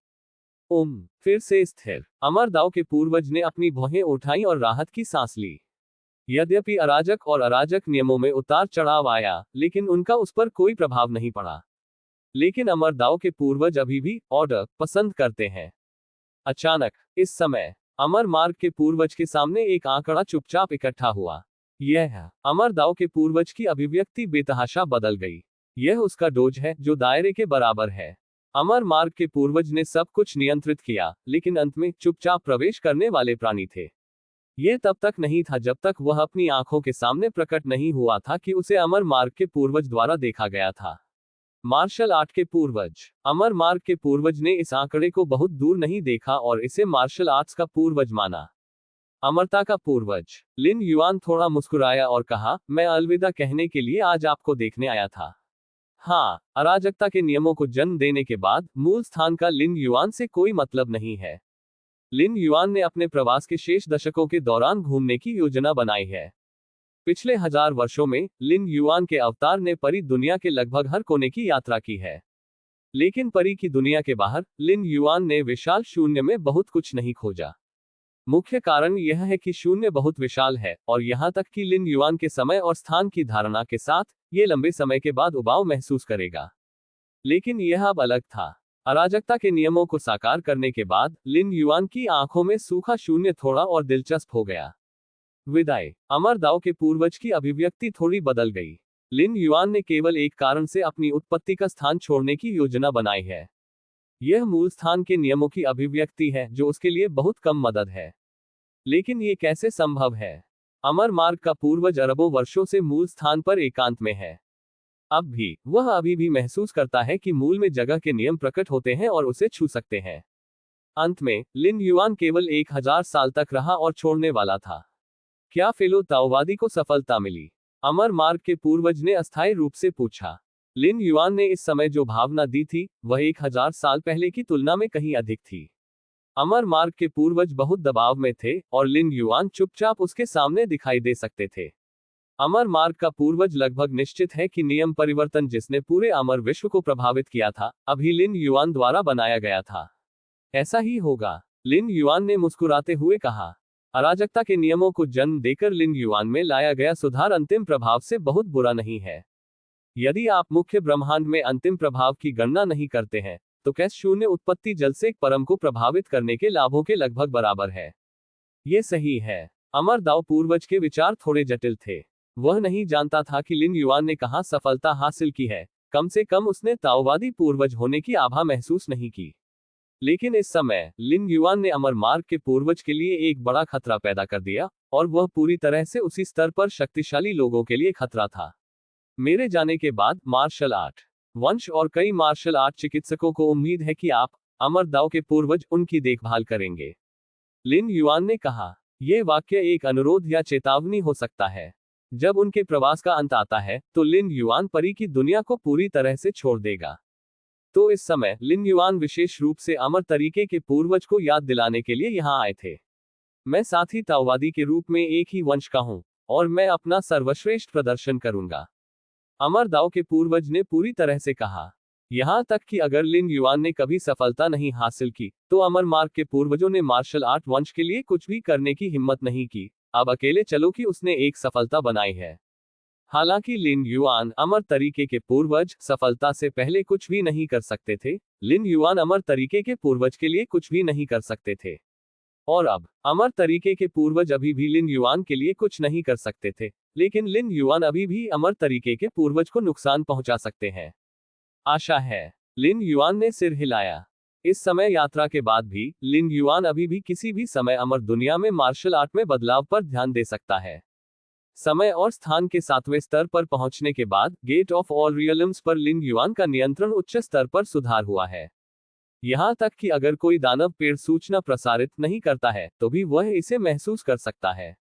फिर से स्थिर अमर दाव के पूर्वज ने अपनी भौहें उठाई और राहत की सांस ली। यद्यपि अराजक और अराजक नियमों में उतार चढ़ाव आया, लेकिन उनका उस पर कोई प्रभाव नहीं पड़ा। लेकिन अमर दाव के पूर्वज अभी भी ऑर्डर पसंद करते हैं। अचानक इस समय अमर मार्ग के पूर्वज के सामने एक आंकड़ा चुपचाप इकट्ठा हुआ। यह अमर दाव के पूर्वज की अभिव्यक्ति बेतहाशा बदल गई। यह उसका डोज है जो दायरे के बराबर है। अमर मार्ग के पूर्वज ने सब कुछ नियंत्रित किया, लेकिन अंत में चुपचाप प्रवेश करने वाले प्राणी थे। यह तब तक नहीं था जब तक वह अपनी आंखों के सामने प्रकट नहीं हुआ था कि उसे अमर मार्ग के पूर्वज द्वारा देखा गया था। मार्शल आर्ट के पूर्वज अमर मार्ग के पूर्वज ने इस आंकड़े को बहुत दूर नहीं देखा और इसे मार्शल आर्ट्स का पूर्वज माना। अमरता का पूर्वज लिन युआन थोड़ा मुस्कुराया और कहा, मैं अलविदा कहने के लिए आज आपको देखने आया था। हाँ, अराजकता के नियमों को जन्म देने के बाद मूल स्थान का लिन युआन से कोई मतलब नहीं है। लिन युआन ने अपने प्रवास के शेष दशकों के दौरान घूमने की योजना बनाई है। पिछले 1000 वर्षों में लिन युआन के अवतार ने परी दुनिया के लगभग हर कोने की यात्रा की है। लेकिन परी की दुनिया के बाहर लिन युआन ने विशाल शून्य में बहुत कुछ नहीं खोजा। मुख्य कारण यह है कि शून्य बहुत विशाल है, और यहां तक कि लिन युआन के समय और स्थान की धारणा के साथ ये लंबे समय के बाद उबाऊ महसूस करेगा। लेकिन यह अब अलग था। अराजकता के नियमों को साकार करने के बाद लिन युआन की आंखों में सूखा शून्य थोड़ा और दिलचस्प हो गया। विदाई अमर दाव के पूर्वज की अभिव्यक्ति थोड़ी बदल गई। लिन युआन ने केवल एक कारण से अपनी उत्पत्ति का स्थान छोड़ने की योजना बनाई है। यह मूल स्थान के नियमों की अभिव्यक्ति है जो उसके लिए बहुत कम मदद है। लेकिन ये कैसे संभव है? अमर मार्ग का पूर्वज अरबों वर्षों से मूल स्थान पर एकांत में है। अब भी वह अभी भी महसूस करता है कि मूल में जगह के नियम प्रकट होते हैं और उसे छू सकते हैं। अंत में लिन युआन केवल 1000 साल तक रहा और छोड़ने वाला था। क्या फेलो ताओवादी को सफलता मिली? अमर मार्ग के पूर्वज ने अस्थायी रूप से पूछा। लिन युआन ने इस समय जो भावना दी थी वह 1000 साल पहले की तुलना में कहीं अधिक थी। अमर मार्ग के पूर्वज बहुत दबाव में थे, और लिन युआन चुपचाप उसके सामने दिखाई दे सकते थे। अमर मार्ग का पूर्वज लगभग निश्चित है कि नियम परिवर्तन जिसने पूरे अमर विश्व को प्रभावित किया था, अभी लिन युआन द्वारा बनाया गया था। ऐसा ही होगा, लिन युआन ने मुस्कुराते हुए कहा। अराजकता के नियमों को जन्म देकर लिन युआन में लाया गया सुधार अंतिम प्रभाव से बहुत बुरा नहीं है। यदि आप मुख्य ब्रह्मांड में अंतिम प्रभाव की गणना नहीं करते हैं, तो कैस शून्य उत्पत्ति जलसेक परम को प्रभावित करने के लाभों के लगभग बराबर है। ये सही है। अमर दाव पूर्वज के विचार थोड़े जटिल थे। वह नहीं जानता था कि लिन युआन ने कहां सफलता हासिल की है। कम से कम उसने ताओवादी पूर्वज होने की आभा महसूस नहीं की। लेकिन इस समय लिन युआन ने अमर मार्ग के पूर्वज के लिए एक बड़ा खतरा पैदा कर दिया, और वह पूरी तरह से उसी स्तर पर शक्तिशाली लोगों के लिए खतरा था। मेरे जाने के बाद मार्शल आर्ट वंश और कई मार्शल आर्ट चिकित्सकों को उम्मीद है कि आप, अमर दाओ के पूर्वज, उनकी देखभाल करेंगे, लिन युआन ने कहा। यह वाक्य एक अनुरोध या चेतावनी हो सकता है। जब उनके प्रवास का अंत आता है तो लिन युआन परी की दुनिया को पूरी तरह से छोड़ देगा। तो इस समय लिन युआन विशेष रूप से अमर तरीके के पूर्वज को याद दिलाने के लिए यहाँ आए थे। मैं साथी ताओवादी के रूप में एक ही वंश का हूँ, और मैं अपना सर्वश्रेष्ठ प्रदर्शन करूंगा, अमर दाओ के पूर्वज ने पूरी तरह से कहा। यहाँ तक कि अगर लिन युआन ने कभी सफलता नहीं हासिल की, तो अमर मार्ग के पूर्वजों ने मार्शल आर्ट वंश के लिए कुछ भी करने की हिम्मत नहीं की। अब अकेले चलो कि उसने एक सफलता बनाई है। हालांकि लिन युआन, अमर तरीके के पूर्वज, सफलता से पहले कुछ भी नहीं कर सकते थे, लिन युआन अमर तरीके के पूर्वज के लिए कुछ भी नहीं कर सकते थे। और अब अमर तरीके के पूर्वज अभी भी लिन युआन के लिए कुछ नहीं कर सकते थे, लेकिन लिन युआन अभी भी अमर तरीके के पूर्वज को नुकसान पहुंचा सकते हैं। आशा है। लिन युआन ने सिर हिलाया। इस समय यात्रा के बाद भी लिन युआन अभी भी किसी भी समय अमर दुनिया में मार्शल आर्ट में बदलाव पर ध्यान दे सकता है। समय और स्थान के 7वें स्तर पर पहुंचने के बाद गेट ऑफ ऑल रियल्म्स पर लिन युआन का नियंत्रण उच्च स्तर पर सुधार हुआ है। यहां तक कि अगर कोई दानव पेड़ सूचना प्रसारित नहीं करता है तो भी वह इसे महसूस कर सकता है।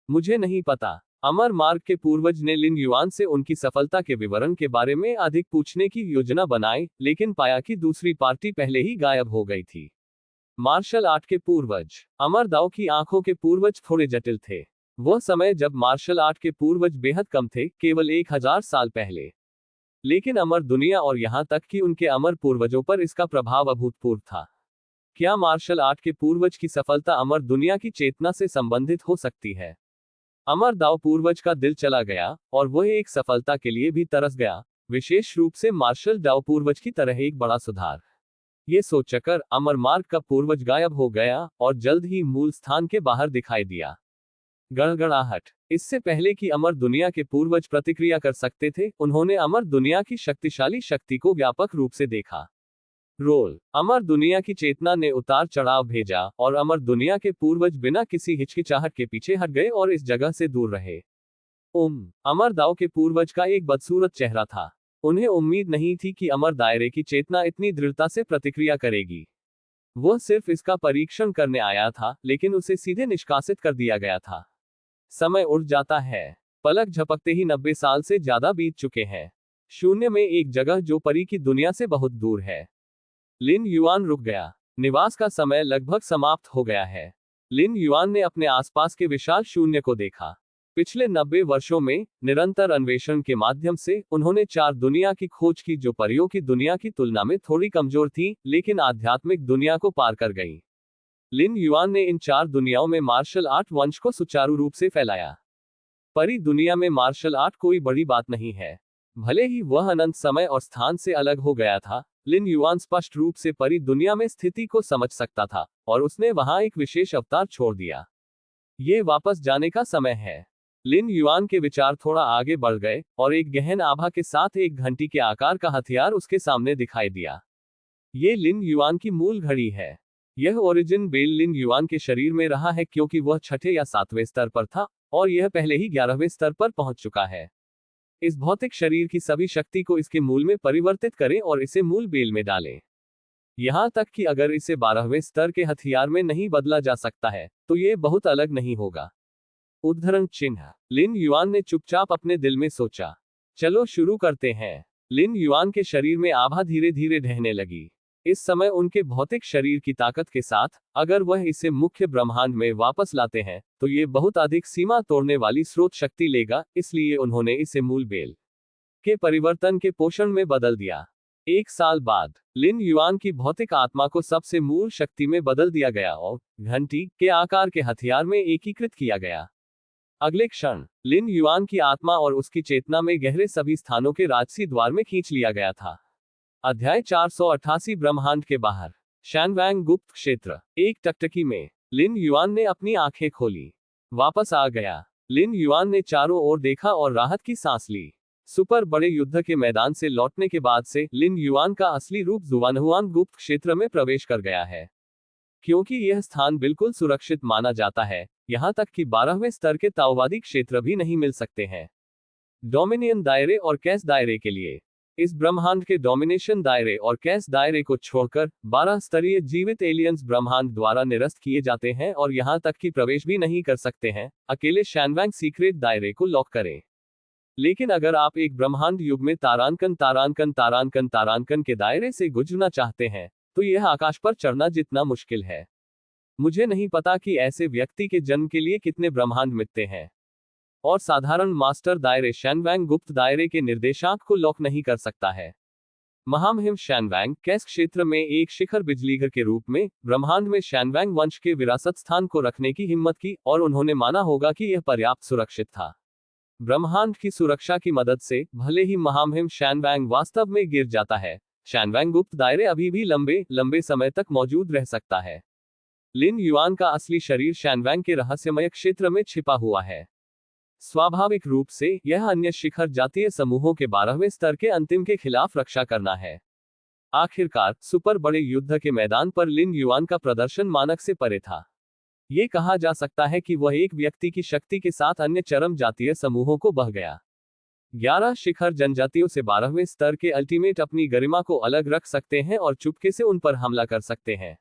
मुझे नहीं पता। अमर मार्ग के पूर्वज ने लिन युआन से उनकी सफलता के विवरण के बारे में अधिक पूछने की योजना बनाई, लेकिन पाया कि दूसरी पार्टी पहले ही गायब हो गई थी। मार्शल आर्ट के पूर्वज। अमर दाओ की आंखों के पूर्वज थोड़े जटिल थे। वह समय जब मार्शल आर्ट के पूर्वज बेहद कम थे, केवल 1000 साल पहले। लेकिन अमर दुनिया और यहां तक कि उनके अमर पूर्वजों पर इसका प्रभाव अभूतपूर्व था। क्या मार्शल आर्ट के पूर्वज की सफलता अमर दुनिया की चेतना से संबंधित हो सकती है? अमर दाओ पूर्वज का दिल चला गया, और वह एक सफलता के लिए भी तरस गया, विशेष रूप से मार्शल दाओ पूर्वज की तरह एक बड़ा सुधार। ये सोचकर अमर मार्ग का पूर्वज गायब हो गया और जल्द ही मूल स्थान के बाहर दिखाई दिया। गड़गड़ाहट। इससे पहले कि अमर दुनिया के पूर्वज प्रतिक्रिया कर सकते थे, उन्होंने अमर दुनिया की शक्तिशाली शक्ति को व्यापक रूप से देखा। रोल। अमर दुनिया की चेतना ने उतार चढ़ाव भेजा, और अमर दुनिया के पूर्वज बिना किसी हिचकिचाहट के पीछे हट गए और इस जगह से दूर रहे। अमर दाओ के पूर्वज का एक बदसूरत चेहरा था। उन्हें उम्मीद नहीं थी कि अमर दायरे की चेतना इतनी दृढ़ता से प्रतिक्रिया करेगी। वह सिर्फ इसका परीक्षण करने आया था, लेकिन उसे सीधे निष्कासित कर दिया गया था। समय उड़ जाता है। पलक झपकते ही 90 साल से ज्यादा बीत चुके हैं। शून्य में एक जगह जो परी की दुनिया से बहुत दूर है। लिन युआन रुक गया। निवास का समय लगभग समाप्त हो गया है। लिन युआन ने अपने आसपास के विशाल शून्य को देखा। पिछले 90 वर्षों में निरंतर अन्वेषण के माध्यम से उन्होंने 4 दुनिया की खोज की जो परियों की दुनिया की तुलना में थोड़ी कमजोर थी, लेकिन आध्यात्मिक दुनिया को पार कर गई। लिन युआन ने इन 4 दुनियाओं में मार्शल आर्ट वंश को सुचारू रूप से फैलाया। परी दुनिया में मार्शल आर्ट कोई बड़ी बात नहीं है। भले ही वह अनंत समय और स्थान से अलग हो गया था, लिन युआन स्पष्ट रूप से परी दुनिया में स्थिति को समझ सकता था, और उसने वहां एक विशेष अवतार छोड़ दिया। ये वापस जाने का समय है। लिन युआन के विचार थोड़ा आगे बढ़ गए, और एक गहन आभा के साथ एक घंटी के आकार का हथियार उसके सामने दिखाई दिया। ये लिन युआन की मूल घड़ी है। यह ओरिजिन बेल लिन युआन के शरीर में रहा है क्योंकि वह 6ठे या 7वें स्तर पर था, और यह पहले ही 11वें स्तर पर पहुंच चुका है। इस भौतिक शरीर की सभी शक्ति को इसके मूल में परिवर्तित करें और इसे मूल बेल में डालें। यहां तक कि अगर इसे 12वें स्तर के हथियार में नहीं बदला जा सकता है, तो यह बहुत अलग नहीं होगा। उद्धरण चिन्ह। लिन युआन ने चुपचाप अपने दिल में सोचा, चलो शुरू करते हैं। लिन युआन के शरीर में आभा धीरे धीरे ढहने लगी। इस समय उनके भौतिक शरीर की ताकत के साथ, अगर वह इसे मुख्य ब्रह्मांड में वापस लाते हैं, तो ये बहुत अधिक सीमा तोड़ने वाली स्रोत शक्ति लेगा, इसलिए उन्होंने इसे मूल बेल के परिवर्तन के पोषण में बदल दिया। 1 साल बाद, लिन युआन की भौतिक आत्मा को सबसे मूल शक्ति में बदल दिया गया और घंटी के आकार के हथियार में एकीकृत किया गया। अगले क्षण, लिन युआन की आत्मा और उसकी चेतना में गहरे सभी स्थानों के राजसी द्वार में खींच लिया गया था। अध्याय 488 ब्रह्मांड के बाहर। शैनवैंग गुप्त क्षेत्र। एक टकटकी में, लिन युआन ने अपनी आंखें खोली। वापस आ गया। लिन युआन ने चारों ओर देखा और राहत की सांस ली। सुपर बड़े युद्ध के मैदान से लौटने के बाद से लिन युआन का असली रूप जुआनहुआन गुप्त क्षेत्र में प्रवेश कर गया है। क्योंकि यह स्थान बिल्कुल सुरक्षित माना जाता है, यहां तक कि 12वें स्तर के ताओवादी क्षेत्र भी नहीं मिल सकते हैं। डोमिनियन दायरे और कैश दायरे के लिए इस ब्रह्मांड के डोमिनेशन दायरे और कैश दायरे को छोड़कर 12 स्तरीय जीवित एलियंस ब्रह्मांड द्वारा निरस्त किए जाते हैं और यहां तक कि प्रवेश भी नहीं कर सकते हैं। अकेले शैनवैंग सीक्रेट दायरे को लॉक करें। लेकिन अगर आप एक ब्रह्मांड युग में तारांकन तारांकन तारांकन तारांकन के दायरे से गुजरना चाहते हैं, तो यह आकाश पर चढ़ना जितना मुश्किल है। मुझे नहीं पता कि ऐसे व्यक्ति के जन्म के लिए कितने ब्रह्मांड मिलते हैं। और साधारण मास्टर दायरे शैनवैंग गुप्त दायरे के निर्देशांक को लॉक नहीं कर सकता है। महामहिम शैनवैंग कैश क्षेत्र में एक शिखर बिजलीघर के रूप में ब्रह्मांड में शैनवैंग वंश के विरासत स्थान को रखने की हिम्मत की और उन्होंने माना होगा कि यह पर्याप्त सुरक्षित था। ब्रह्मांड की सुरक्षा की मदद से भले ही महामहिम शैनवैंग वास्तव में गिर जाता है, शैनवैंग गुप्त दायरे अभी भी लंबे समय तक मौजूद रह सकता है। लिन युआन का असली शरीर शैनवैंग के रहस्यमय क्षेत्र में छिपा हुआ है। स्वाभाविक रूप से यह अन्य शिखर जातीय समूहों के 12वें स्तर के अंतिम के खिलाफ रक्षा करना है। आखिरकार सुपर बड़े युद्ध के मैदान पर लिन युआन का प्रदर्शन मानक से परे था। ये कहा जा सकता है कि वह एक व्यक्ति की शक्ति के साथ अन्य चरम जातीय समूहों को बह गया। 11 शिखर जनजातियों से 12वें स्तर के अल्टीमेट अपनी गरिमा को अलग रख सकते हैं और चुपके से उन पर हमला कर सकते हैं।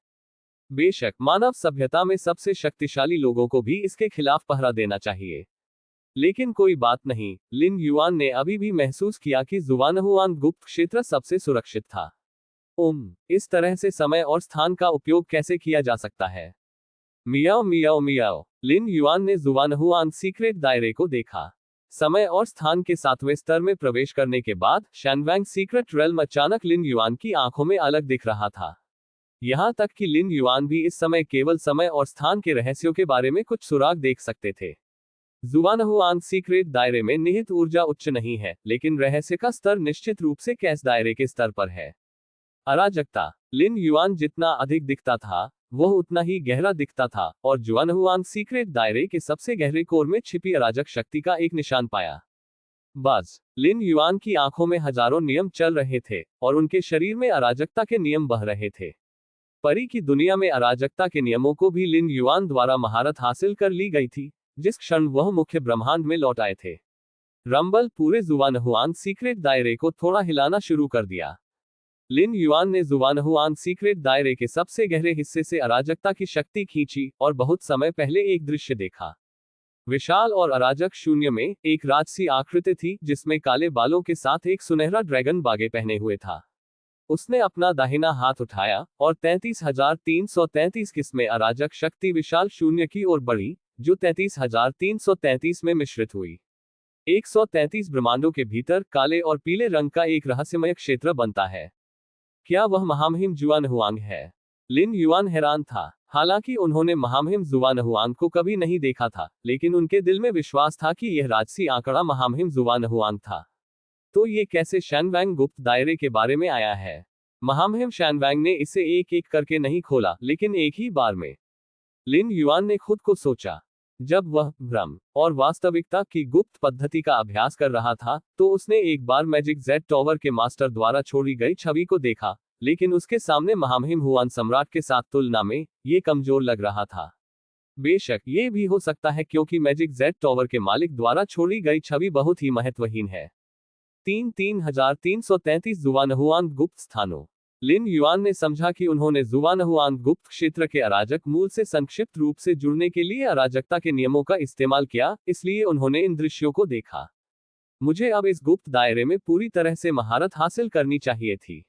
बेशक मानव सभ्यता में सबसे शक्तिशाली लोगों को भी इसके खिलाफ पहरा देना चाहिए। लेकिन कोई बात नहीं, लिन युआन ने अभी भी महसूस किया कि जुआनहुआन गुप्त क्षेत्र सबसे सुरक्षित था। इस तरह से समय और स्थान का उपयोग कैसे किया जा सकता है? मियाओ मियाओ मियाओ। लिन युआन ने जुआनहुआन सीक्रेट दायरे को देखा। समय और स्थान के 7वें स्तर में प्रवेश करने के बाद शैनवैंग सीक्रेट रेल्म अचानक लिन युआन की आंखों में अलग दिख रहा था। यहां तक कि लिन युआन भी इस समय केवल समय और स्थान के रहस्यों के बारे में कुछ सुराग देख सकते थे। जुआनहुआन सीक्रेट दायरे में निहित ऊर्जा उच्च नहीं है, लेकिन रहस्य का स्तर निश्चित रूप से कैश दायरे के स्तर पर है। अराजकता। लिन युआन जितना अधिक दिखता था, वह उतना ही गहरा दिखता था, और जुआनहुआन सीक्रेट दायरे के सबसे गहरे कोर में छिपी अराजक शक्ति का एक निशान पाया। बस लिन युआन की आंखों में हजारों नियम चल रहे थे, और उनके शरीर में अराजकता के नियम बह रहे थे। परी की दुनिया में अराजकता के नियमों को भी लिन युआन द्वारा महारत हासिल कर ली गई थी, जिस क्षण वह मुख्य ब्रह्मांड में लौट आए थे। रंबल पूरे जुआनहुआन सीक्रेट दायरे को थोड़ा हिलाना शुरू कर दिया। लिन युआन ने जुआनहुआन सीक्रेट दायरे के सबसे गहरे हिस्से से अराजकता की शक्ति खींची और बहुत समय पहले एक दृश्य देखा। विशाल और अराजक शून्य में एक राजसी आकृति थी, जिसमें काले बालों के साथ एक सुनहरा ड्रैगन बागे पहने हुए था। उसने अपना दाहिना हाथ उठाया और 33,333 किस्में अराजक शक्ति विशाल शून्य की ओर बढ़ी, जो 33,333 में मिश्रित हुई। 133 ब्रह्मांडों के भीतर काले और पीले रंग का एक रहस्यमय क्षेत्र बनता है। क्या वह महामहिम जुआनहुआंग है? लिन युआन हैरान था। हालांकि उन्होंने महामहिम जुआनहुआंग को कभी नहीं देखा था, लेकिन उनके दिल में विश्वास था कि यह राजसी आंकड़ा महामहिम जुआनहुआंग था। तो ये कैसे शैनवैंग गुप्त दायरे के बारे में आया है? महामहिम शैनवैंग ने इसे एक एक करके नहीं खोला, लेकिन एक ही बार में। लिन युआन ने खुद को सोचा। जब वह भ्रम और वास्तविकता की गुप्त पद्धति का अभ्यास कर रहा था, तो उसने एक बार मैजिक जेड टॉवर के मास्टर द्वारा छोड़ी गई छवि को देखा, लेकिन उसके सामने महामहिम हुआन सम्राट के साथ तुलना में ये कमजोर लग रहा था। बेशक ये भी हो सकता है क्योंकि मैजिक जेड टॉवर के मालिक द्वारा छोड़ी गई छवि बहुत ही महत्वहीन है। 3333 जुआनहुआन गुप्त स्थानों। लिन युआन ने समझा कि उन्होंने जुआनहुआन गुप्त क्षेत्र के अराजक मूल से संक्षिप्त रूप से जुड़ने के लिए अराजकता के नियमों का इस्तेमाल किया, इसलिए उन्होंने इन दृश्यों को देखा। मुझे अब इस गुप्त दायरे में पूरी तरह से महारत हासिल करनी चाहिए थी,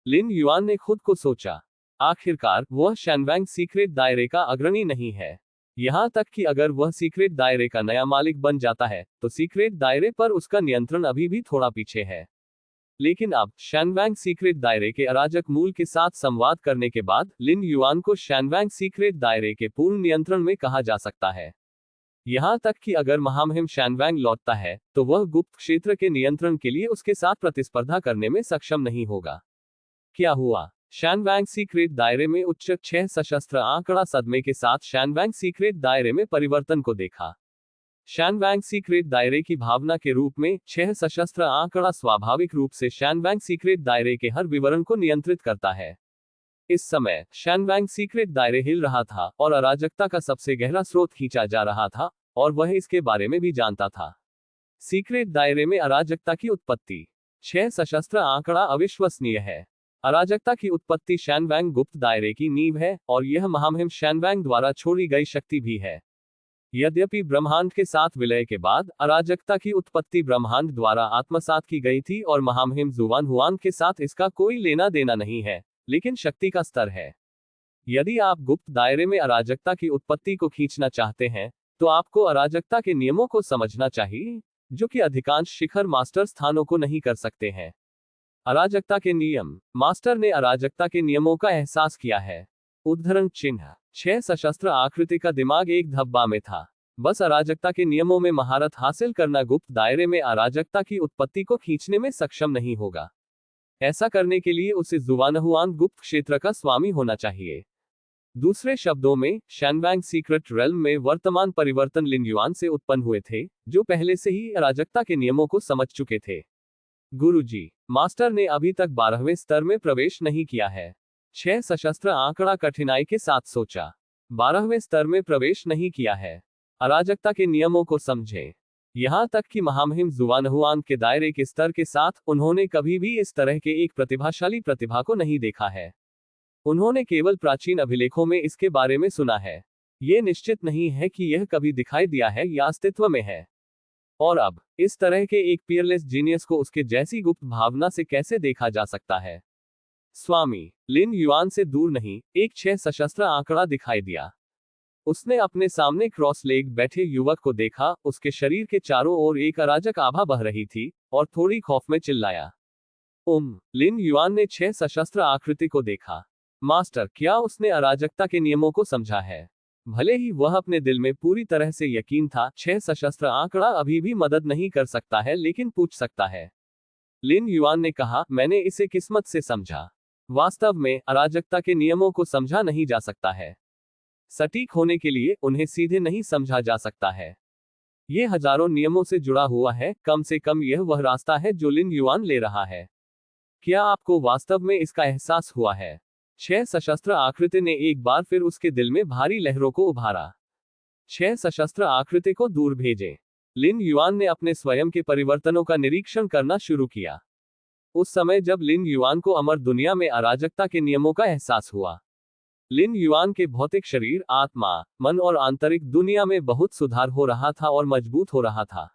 लिन युआन ने खुद को सोचा। आखिरकार वह शैनवैंग सीक्रेट दायरे का अग्रणी नहीं है। यहां तक कि अगर वह सीक्रेट दायरे का नया मालिक बन जाता है, तो सीक्रेट दायरे पर उसका नियंत्रण अभी भी थोड़ा पीछे है। लेकिन अब शैनवैंग सीक्रेट दायरे के अराजक मूल के साथ संवाद करने के बाद लिन युआन को शैनवैंग सीक्रेट दायरे के पूर्ण नियंत्रण में कहा जा सकता है। यहां तक कि अगर महामहिम शैनवैंग लौटता है, तो वह गुप्त क्षेत्र के नियंत्रण के लिए उसके साथ प्रतिस्पर्धा करने में सक्षम नहीं होगा। क्या हुआ? शैनवैंग सीक्रेट दायरे में उच्च 6 सशस्त्र आंकड़ा सदमे के साथ शैनवैंग सीक्रेट दायरे में परिवर्तन को देखा। शैनवैंग सीक्रेट दायरे की भावना के रूप में 6 सशस्त्र आंकड़ा स्वाभाविक रूप से शैनवैंग सीक्रेट दायरे के हर विवरण को नियंत्रित करता है। इस समय शैनवैंग सीक्रेट दायरे हिल रहा था और अराजकता का सबसे गहरा स्रोत खींचा जा रहा था, और वह इसके बारे में भी जानता था। सीक्रेट दायरे में अराजकता की उत्पत्ति। 6 सशस्त्र आंकड़ा अविश्वसनीय है। अराजकता की उत्पत्ति शैनवैंग गुप्त दायरे की नींव है, और यह महामहिम शैनवैंग द्वारा छोड़ी गई शक्ति भी है। यद्यपि ब्रह्मांड के साथ विलय के बाद अराजकता की उत्पत्ति ब्रह्मांड द्वारा आत्मसात की गई थी और महामहिम जुवान हुआन के साथ इसका कोई लेना देना नहीं है, लेकिन शक्ति का स्तर है। यदि आप गुप्त दायरे में अराजकता की उत्पत्ति को खींचना चाहते हैं, तो आपको अराजकता के नियमों को समझना चाहिए, जो कि अधिकांश शिखर मास्टर स्थानों को नहीं कर सकते हैं। अराजकता के नियम। मास्टर ने अराजकता के नियमों का एहसास किया है। उद्धरण चिन्ह। 6 सशस्त्र आकृति का दिमाग एक धब्बा में था। बस अराजकता के नियमों में महारत हासिल करना गुप्त दायरे में अराजकता की उत्पत्ति को खींचने में सक्षम नहीं होगा। ऐसा करने के लिए उसे जुवानहुआन गुप्त क्षेत्र का स्वामी होना चाहिए। दूसरे शब्दों में, शैनवैंग सीक्रेट रेल्म में वर्तमान परिवर्तन लिन युआन से उत्पन्न हुए थे, जो पहले से ही अराजकता के नियमों को समझ चुके थे। गुरुजी, मास्टर ने अभी तक 12वें स्तर में प्रवेश नहीं किया है। 6 सशस्त्र आंकड़ा कठिनाई के साथ सोचा। 12वें स्तर में प्रवेश नहीं किया है। अराजकता के नियमों को समझे। यहां तक कि महामहिम जुवानहुआन के दायरे के स्तर के साथ उन्होंने कभी भी इस तरह के एक प्रतिभाशाली प्रतिभा को नहीं देखा है। उन्होंने केवल प्राचीन अभिलेखों में इसके बारे में सुना है। ये निश्चित नहीं है कि यह कभी दिखाई दिया है या अस्तित्व में है। और अब इस तरह के एक पीयरलेस जीनियस को उसके जैसी गुप्त भावना से कैसे देखा जा सकता है? स्वामी लिन युआन से दूर नहीं, एक 6 सशस्त्र आंकड़ा दिखाई दिया। उसने अपने सामने क्रॉस लेग बैठे युवक को देखा। उसके शरीर के चारों ओर एक अराजक आभा बह रही थी, और थोड़ी खौफ में चिल्लाया। लिन युआन ने 6 सशस्त्र आकृति को देखा। मास्टर, क्या उसने अराजकता के नियमों को समझा है? भले ही वह अपने दिल में पूरी तरह से यकीन था, 6 सशस्त्र आंकड़ा अभी भी मदद नहीं कर सकता है, लेकिन पूछ सकता है। लिन युआन ने कहा, मैंने इसे किस्मत से समझा। वास्तव में अराजकता के नियमों को समझा नहीं जा सकता है। सटीक होने के लिए उन्हें सीधे नहीं समझा जा सकता है। ये हजारों नियमों से जुड़ा हुआ है। कम से कम यह वह रास्ता है जो लिन युआन ले रहा है। क्या आपको वास्तव में इसका एहसास हुआ है? 6 सशस्त्र आकृति ने एक बार फिर उसके दिल में भारी लहरों को उभारा। 6 सशस्त्र आकृति को दूर भेजें। लिन युआन ने अपने स्वयं के परिवर्तनों का निरीक्षण करना शुरू किया। उस समय जब लिन युआन को अमर दुनिया में अराजकता के नियमों का एहसास हुआ, लिन युआन के भौतिक शरीर, आत्मा, मन और आंतरिक दुनिया में बहुत सुधार हो रहा था और मजबूत हो रहा था।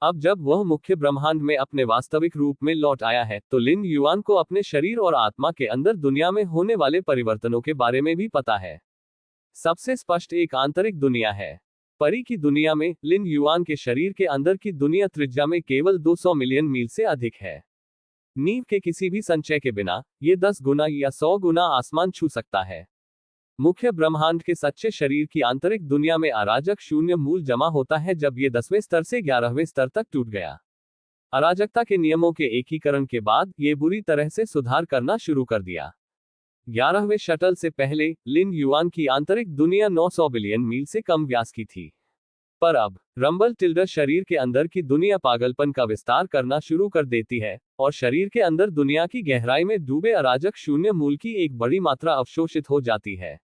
अब जब वह मुख्य ब्रह्मांड में अपने वास्तविक रूप में लौट आया है, तो लिन युआन को अपने शरीर और आत्मा के अंदर दुनिया में होने वाले परिवर्तनों के बारे में भी पता है। सबसे स्पष्ट एक आंतरिक दुनिया है। परी की दुनिया में लिन युआन के शरीर के अंदर की दुनिया त्रिज्या में केवल 200 मिलियन मील से अधिक है। नींव के किसी भी संचय के बिना ये 10 गुना या 100 गुना आसमान छू सकता है। मुख्य ब्रह्मांड के सच्चे शरीर की आंतरिक दुनिया में अराजक शून्य मूल जमा होता है जब ये 10वें स्तर से 11वें स्तर तक टूट गया। अराजकता के नियमों के एकीकरण के बाद ये बुरी तरह से सुधार करना शुरू कर दिया। 11वें शटल से पहले लिन युआन की आंतरिक दुनिया 900 बिलियन मील से कम व्यास की थी। पर अब रंबल टिल्डर शरीर के अंदर की दुनिया पागलपन का विस्तार करना शुरू कर देती है, और शरीर के अंदर दुनिया की गहराई में डूबे अराजक शून्य मूल की एक बड़ी मात्रा अवशोषित हो जाती है।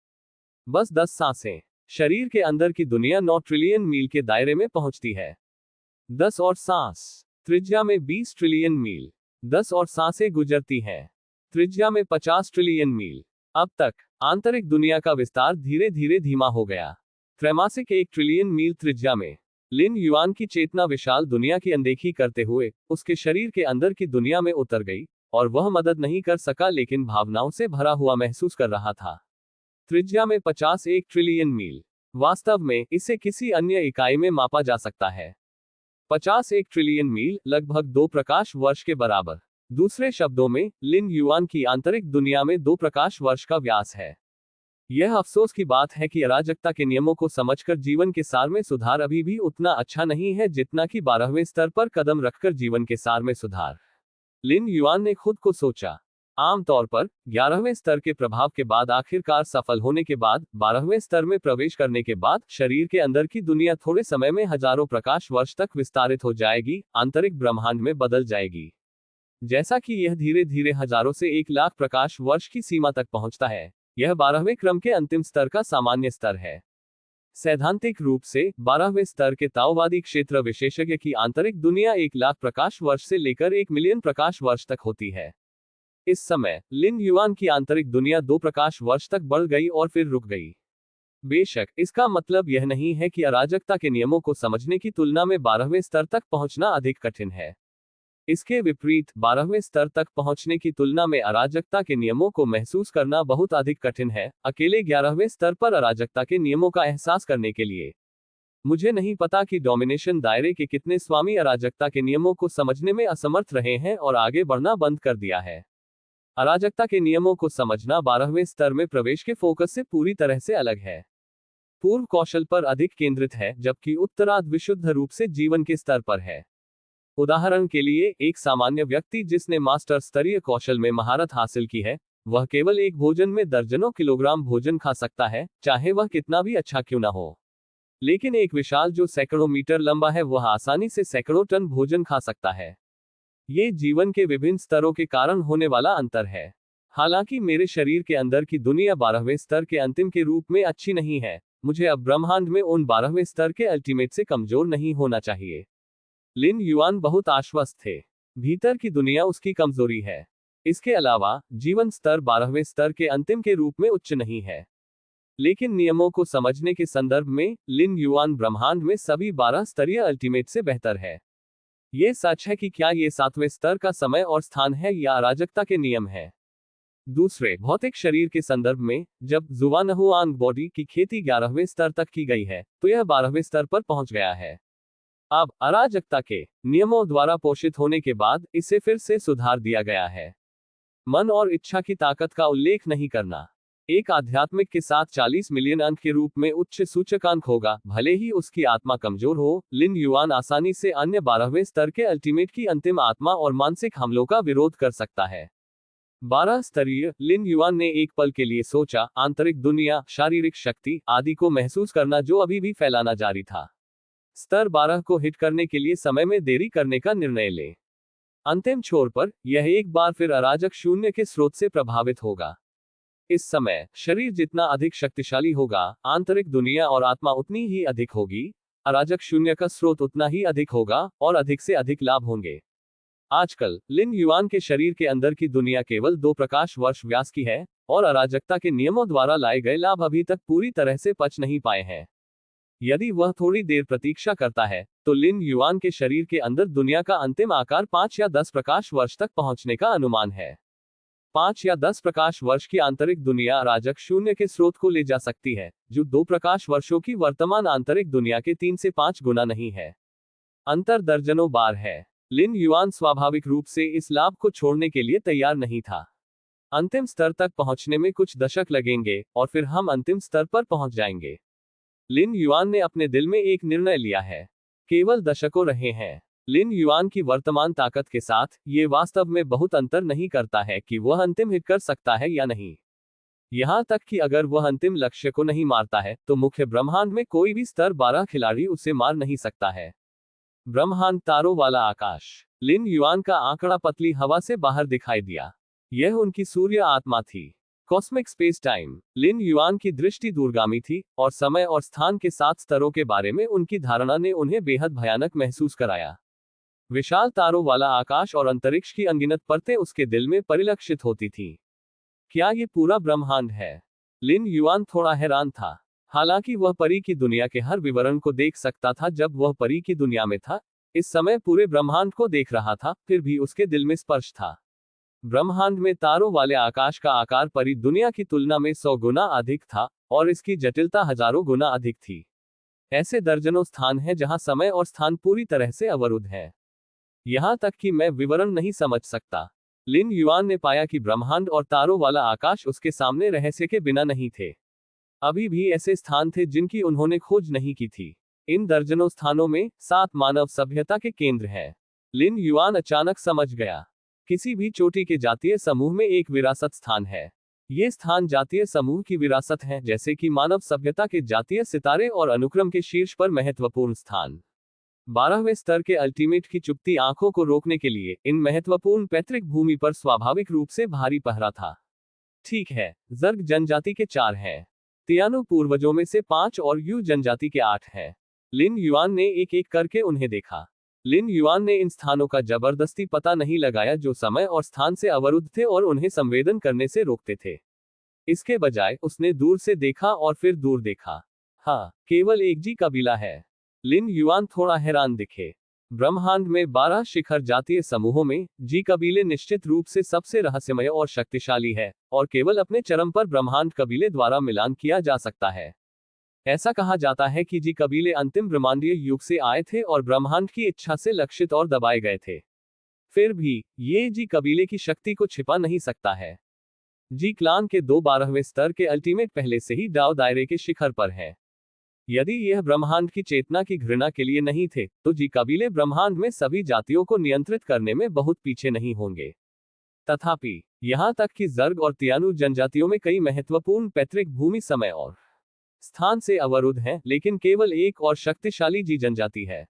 बस 10 सांसें, शरीर के अंदर की दुनिया 9 ट्रिलियन मील के दायरे में पहुंचती है। 10 और सांस, त्रिज्या में 20 ट्रिलियन मील। 10 और सांसें गुजरती हैं, त्रिज्या में 50 ट्रिलियन मील। अब तक आंतरिक दुनिया का विस्तार धीरे धीरे धीमा हो गया। त्रैमासिक 1 ट्रिलियन मील त्रिज्या में लिन युआन की चेतना विशाल दुनिया की अनदेखी करते हुए उसके शरीर के अंदर की दुनिया में उतर गई, और वह मदद नहीं कर सका, लेकिन भावनाओं से भरा हुआ महसूस कर रहा था। त्रिज्या में 50 1 ट्रिलियन मील। वास्तव में इसे किसी अन्य इकाई में मापा जा सकता है। 50 1 ट्रिलियन मील लगभग 2 प्रकाश वर्ष के बराबर। दूसरे शब्दों में, लिन युआन की आंतरिक दुनिया में 2 प्रकाश वर्ष का व्यास है। यह अफसोस की बात है कि अराजकता के नियमों को समझकर जीवन के सार में सुधार अभी भी उतना अच्छा नहीं है जितना कि 12वें स्तर पर कदम रखकर जीवन के सार में सुधार। लिन युआन ने खुद को सोचा। आमतौर पर 11वें स्तर के प्रभाव के बाद आखिरकार सफल होने के बाद 12वें स्तर में प्रवेश करने के बाद शरीर के अंदर की दुनिया थोड़े समय में हजारों प्रकाश वर्ष तक विस्तारित हो जाएगी, आंतरिक ब्रह्मांड में बदल जाएगी। जैसा कि यह धीरे धीरे हजारों से 1 लाख प्रकाश वर्ष की सीमा तक पहुंचता है, यह 12वें क्रम के अंतिम स्तर का सामान्य स्तर है। सैद्धांतिक रूप से 12वें स्तर के ताओवादी क्षेत्र विशेषज्ञ की आंतरिक दुनिया 1 लाख प्रकाश वर्ष से लेकर 1 मिलियन प्रकाश वर्ष तक होती है। इस समय लिन युआन की आंतरिक दुनिया 2 प्रकाश वर्ष तक बढ़ गई और फिर रुक गई। बेशक इसका मतलब यह नहीं है कि अराजकता के नियमों को समझने की तुलना में 12वें स्तर तक पहुंचना अधिक कठिन है। इसके विपरीत 12वें स्तर तक पहुंचने की तुलना में अराजकता के नियमों को महसूस करना बहुत अधिक कठिन है। अकेले 11वें स्तर पर अराजकता के नियमों का एहसास करने के लिए मुझे नहीं पता कि डोमिनेशन दायरे के कितने स्वामी अराजकता के नियमों को समझने में असमर्थ रहे हैं और आगे बढ़ना बंद कर दिया है। अराजकता के नियमों को समझना 12वें स्तर में प्रवेश के फोकस से पूरी तरह से अलग है। पूर्व कौशल पर अधिक केंद्रित है, जबकि उत्तरार्ध विशुद्ध रूप से जीवन के स्तर पर है। उदाहरण के लिए, एक सामान्य व्यक्ति जिसने मास्टर स्तरीय कौशल में महारत हासिल की है, वह केवल एक भोजन में दर्जनों किलोग्राम भोजन खा सकता है, चाहे वह कितना भी अच्छा क्यों ना हो। लेकिन एक विशाल जो सैकड़ों मीटर लंबा है, वह आसानी से सैकड़ों टन भोजन खा सकता है। ये जीवन के विभिन्न स्तरों के कारण होने वाला अंतर है। हालांकि मेरे शरीर के अंदर की दुनिया 12वें स्तर के अंतिम के रूप में अच्छी नहीं है, मुझे अब ब्रह्मांड में उन 12वें स्तर के अल्टीमेट से कमजोर नहीं होना चाहिए। लिन युआन बहुत आश्वस्त थे। भीतर की दुनिया उसकी कमजोरी है। इसके अलावा जीवन स्तर 12वें स्तर के अंतिम के रूप में उच्च नहीं है। लेकिन नियमों को समझने के संदर्भ में लिन युआन ब्रह्मांड में सभी 12 स्तरीय अल्टीमेट से बेहतर है। यह सच है कि क्या ये 7वें स्तर का समय और स्थान है या अराजकता के नियम है। दूसरे भौतिक शरीर के संदर्भ में, जब जुवानहुआंग बॉडी की खेती 11वें स्तर तक की गई है, तो यह 12वें स्तर पर पहुंच गया है। अब अराजकता के नियमों द्वारा पोषित होने के बाद इसे फिर से सुधार दिया गया है। मन और इच्छा की ताकत का उल्लेख नहीं करना। एक आध्यात्मिक के साथ 40 मिलियन अंक के रूप में उच्च सूचकांक होगा, भले ही उसकी आत्मा कमजोर हो। लिन युआन आसानी से अन्य 12वें स्तर के अल्टीमेट की अंतिम आत्मा और मानसिक हमलों का विरोध कर सकता है। 12 स्तरीय लिन युआन ने एक पल के लिए सोचा, आंतरिक दुनिया, शारीरिक शक्ति आदि को महसूस करना जो अभी भी फैलाना जारी था। स्तर 12 को हिट करने के लिए समय में देरी करने का निर्णय ले। अंतिम छोर पर यह एक बार फिर अराजक शून्य के स्रोत से प्रभावित होगा। इस समय शरीर जितना अधिक शक्तिशाली होगा, आंतरिक दुनिया और आत्मा उतनी ही अधिक होगी। अराजक शून्य का स्रोत उतना ही अधिक होगा और अधिक से अधिक लाभ होंगे। आजकल लिन युआन के शरीर के अंदर की दुनिया केवल 2 प्रकाश वर्ष व्यास की है और अराजकता के नियमों द्वारा लाए गए लाभ अभी तक पूरी तरह से पच नहीं पाए हैं। यदि वह थोड़ी देर प्रतीक्षा करता है, तो लिन युआन के शरीर के अंदर दुनिया का अंतिम आकार 5 या 10 प्रकाश वर्ष तक पहुंचने का अनुमान है। 5 या 10 प्रकाश वर्ष की आंतरिक दुनिया अराजक शून्य के स्रोत को ले जा सकती है, जो 2 प्रकाश वर्षों की वर्तमान आंतरिक दुनिया के 3 से 5 गुना नहीं है। अंतर दर्जनों बार है। लिन युआन स्वाभाविक रूप से इस लाभ को छोड़ने के लिए तैयार नहीं था। अंतिम स्तर तक पहुंचने में कुछ दशक लगेंगे और फिर हम अंतिम स्तर पर पहुंच जाएंगे। लिन युआन ने अपने दिल में एक निर्णय लिया है। केवल दशकों रहे हैं। लिन युआन की वर्तमान ताकत के साथ ये वास्तव में बहुत अंतर नहीं करता है कि वह अंतिम हिट कर सकता है या नहीं। यहां तक कि अगर वह अंतिम लक्ष्य को नहीं मारता है, तो मुख्य ब्रह्मांड में कोई भी स्तर 12 खिलाड़ी उसे मार नहीं सकता है। ब्रह्मांड तारों वाला आकाश। लिन युआन का आंकड़ा पतली हवा से बाहर दिखाई दिया। यह उनकी सूर्य आत्मा थी। Cosmic space time. Lin Yuan की दृष्टि दूरगामी थी और समय और स्थान के 7 स्तरों के बारे में उनकी धारणा ने उन्हें बेहद भयानक महसूस कराया। विशाल तारों वाला आकाश और अंतरिक्ष की अनगिनत परतें उसके दिल में परिलक्षित होती थीं। क्या ये पूरा ब्रह्मांड है? लिन युआन थोड़ा हैरान था। हालांकि वह परी की दुनिया के हर विवरण को देख सकता था जब वह परी की दुनिया में था, इस समय पूरे ब्रह्मांड को देख रहा था, फिर भी उसके दिल में स्पर्श था। ब्रह्मांड में तारों वाले आकाश का आकार परी दुनिया की तुलना में 100 गुना अधिक था और इसकी जटिलता हजारों गुना अधिक थी। ऐसे दर्जनों स्थान हैं जहां समय और स्थान पूरी तरह से अवरुद्ध है। यहां तक कि मैं विवरण नहीं समझ सकता। लिन युआन ने पाया कि ब्रह्मांड और तारों वाला आकाश उसके सामने रहस्य के बिना नहीं थे। अभी भी ऐसे स्थान थे जिनकी उन्होंने खोज नहीं की थी। इन दर्जनों स्थानों में 7 मानव सभ्यता के केंद्र हैं। लिन युआन अचानक समझ गया। किसी भी चोटी के जातीय समूह में एक विरासत स्थान है। ये स्थान जातीय समूह की विरासत हैं, जैसे कि मानव सभ्यता के जातीय सितारे और अनुक्रम के शीर्ष पर महत्वपूर्ण स्थान। 12वें स्तर के अल्टीमेट की चुपती आंखों को रोकने के लिए इन महत्वपूर्ण पैतृक भूमि पर स्वाभाविक रूप से भारी पहरा था। ठीक है, जर्ग जनजाति के 4 हैं। तियानु पूर्वजों में से 5 और यू जनजाति के 8 हैं। लिन युआन ने एक एक करके उन्हें देखा। लिन युआन ने इन स्थानों का जबरदस्ती पता नहीं लगाया जो समय और स्थान से अवरुद्ध थे और उन्हें संवेदन करने से रोकते थे। इसके बजाय उसने दूर से देखा और फिर दूर देखा। हाँ, केवल एक जी कबीला है। लिन युआन थोड़ा हैरान दिखे। ब्रह्मांड में 12 शिखर जातीय समूहों में जी कबीले निश्चित रूप से सबसे रहस्यमय और शक्तिशाली है, और केवल अपने चरम पर ब्रह्मांड कबीले द्वारा मिलान किया जा सकता है। ऐसा कहा जाता है कि जी कबीले अंतिम ब्रह्मांडीय युग से आए थे और ब्रह्मांड की इच्छा से लक्षित और दबाए गए थे। फिर भी ये जी कबीले की शक्ति को छिपा नहीं सकता है। जी क्लान के 12वें स्तर के अल्टीमेट पहले से ही डाओ दायरे के शिखर पर है। यदि यह ब्रह्मांड की चेतना की घृणा के लिए नहीं थे, तो जी कबीले ब्रह्मांड में सभी जातियों को नियंत्रित करने में बहुत पीछे नहीं होंगे। तथापि यहां तक कि जर्ग और तियानु जनजातियों में कई महत्वपूर्ण पैतृक भूमि समय और स्थान से अवरुद्ध हैं, लेकिन केवल एक और शक्तिशाली जी जनजाति है।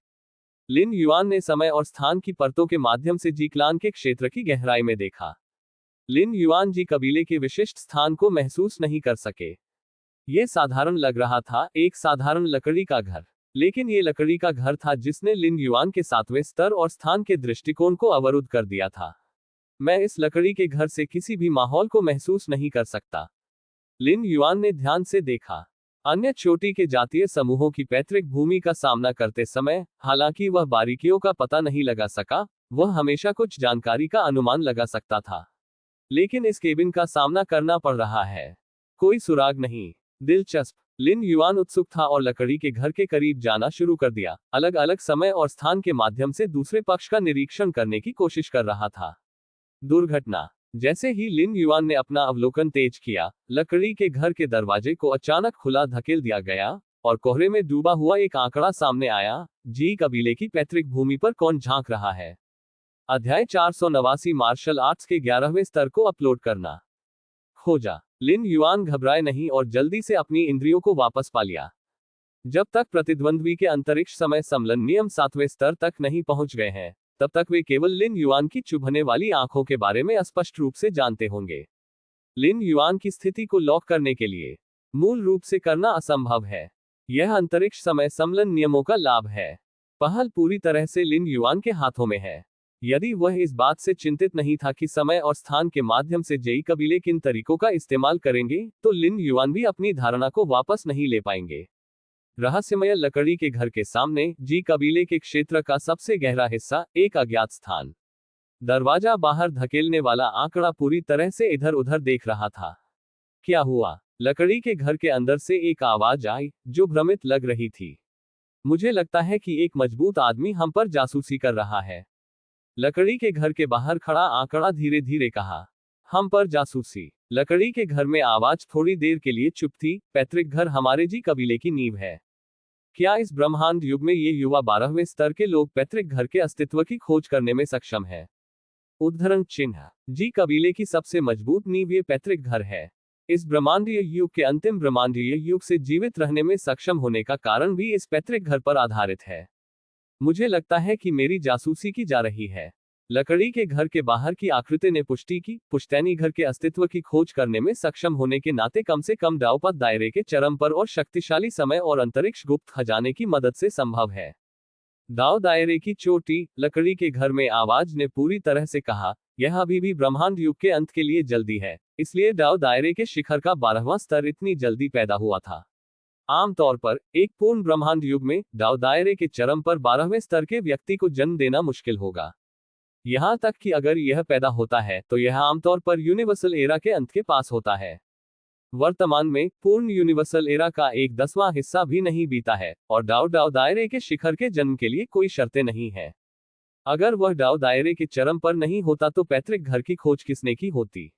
लिन युआन ने समय और स्थान की परतों के माध्यम से जी क्लान के क्षेत्र की गहराई में देखा। लिन युआन जी कबीले के विशिष्ट स्थान को महसूस नहीं कर सके। ये साधारण लग रहा था, एक साधारण लकड़ी का घर। लेकिन ये लकड़ी का घर था जिसने लिन युआन के 7वें स्तर और स्थान के दृष्टिकोण को अवरुद्ध कर दिया था। मैं इस लकड़ी के घर से किसी भी माहौल को महसूस नहीं कर सकता। लिन युआन ने ध्यान से देखा। अन्य चोटी के जातीय समूहों की पैतृक भूमि का सामना करते समय, हालांकि वह बारीकियों का पता नहीं लगा सका, वह हमेशा कुछ जानकारी का अनुमान लगा सकता था। लेकिन इस केबिन का सामना करना पड़ रहा है। कोई सुराग नहीं। दिलचस्प। लिन युआन उत्सुक था और लकड़ी के घर के करीब जाना शुरू कर दिया, अलग अलग समय और स्थान के माध्यम से दूसरे पक्ष का निरीक्षण करने की कोशिश कर रहा था। दुर्घटना। जैसे ही लिन युआन ने अपना अवलोकन तेज किया, लकड़ी के घर के दरवाजे को अचानक खुला धकेल दिया गया और कोहरे में डूबा हुआ एक आंकड़ा सामने आया। जी कबीले की पैतृक भूमि पर कौन झांक रहा है? अध्याय 489 मार्शल आर्ट्स के 11वें स्तर को अपलोड करना। खोजा। लिन युआन घबराए नहीं और जल्दी से अपनी इंद्रियों को वापस पा लिया। जब तक प्रतिद्वंद्वी के अंतरिक्ष समय सम्मेलन नियम 7वें स्तर तक नहीं पहुंच गए हैं, तब तक वे केवल लिन युआन की चुभने वाली आंखों के बारे में स्पष्ट रूप से जानते होंगे। लिन युआन की स्थिति को लॉक करने के लिए मूल रूप से करना असंभव है। यह अंतरिक्ष समय सम्मेलन नियमों का लाभ है। पहल पूरी तरह से लिन युआन के हाथों में है। यदि वह इस बात से चिंतित नहीं था कि समय और स्थान के माध्यम से जेई कबीले किन तरीकों का इस्तेमाल करेंगे, तो लिन युआन भी अपनी धारणा को वापस नहीं ले पाएंगे। रहस्यमय लकड़ी के घर के सामने जी कबीले के क्षेत्र का सबसे गहरा हिस्सा, एक अज्ञात स्थान। दरवाजा बाहर धकेलने वाला आंकड़ा पूरी तरह से इधर उधर देख रहा था। क्या हुआ? लकड़ी के घर के अंदर से एक आवाज आई, जो भ्रमित लग रही थी। मुझे लगता है कि एक मजबूत आदमी हम पर जासूसी कर रहा है। लकड़ी के घर के बाहर खड़ा आंकड़ा धीरे धीरे कहा। हम पर जासूसी। लकड़ी के घर में आवाज थोड़ी देर के लिए चुप थी। पैतृक घर हमारे जी कबीले की नींव है। क्या इस ब्रह्मांड युग में ये युवा 12वें स्तर के लोग पैतृक घर के अस्तित्व की खोज करने में सक्षम है? उद्धरण चिन्ह। जी कबीले की सबसे मजबूत नींव ये पैतृक घर है। इस ब्रह्मांडीय युग के अंतिम ब्रह्मांडीय युग से जीवित रहने में सक्षम होने का कारण भी इस पैतृक घर पर आधारित है। मुझे लगता है कि मेरी जासूसी की जा रही है। लकड़ी के घर के बाहर की आकृति ने पुष्टि की। पुश्तैनी घर के अस्तित्व की खोज करने में सक्षम होने के नाते कम से कम डाउपत दायरे के चरम पर और शक्तिशाली समय और अंतरिक्ष गुप्त खजाने की मदद से संभव है। दाव दायरे की चोटी। लकड़ी के घर में आवाज ने पूरी तरह से कहा, यह अभी भी ब्रह्मांड युग के अंत के लिए जल्दी है, इसलिए दाव दायरे के शिखर का 12वां स्तर इतनी जल्दी पैदा हुआ था। आमतौर पर एक पूर्ण ब्रह्मांड युग में दाव दायरे के चरम पर 12वें स्तर के व्यक्ति को जन्म देना मुश्किल होगा। यहां तक कि अगर यह पैदा होता है तो यह आमतौर पर यूनिवर्सल एरा के अंत के पास होता है। वर्तमान में पूर्ण यूनिवर्सल एरा का 1/10वां हिस्सा भी नहीं बीता है और डाव दायरे के शिखर के जन्म के लिए कोई शर्तें नहीं है। अगर वह डाव दायरे के चरम पर नहीं होता तो पैतृक घर की खोज किसने की होती?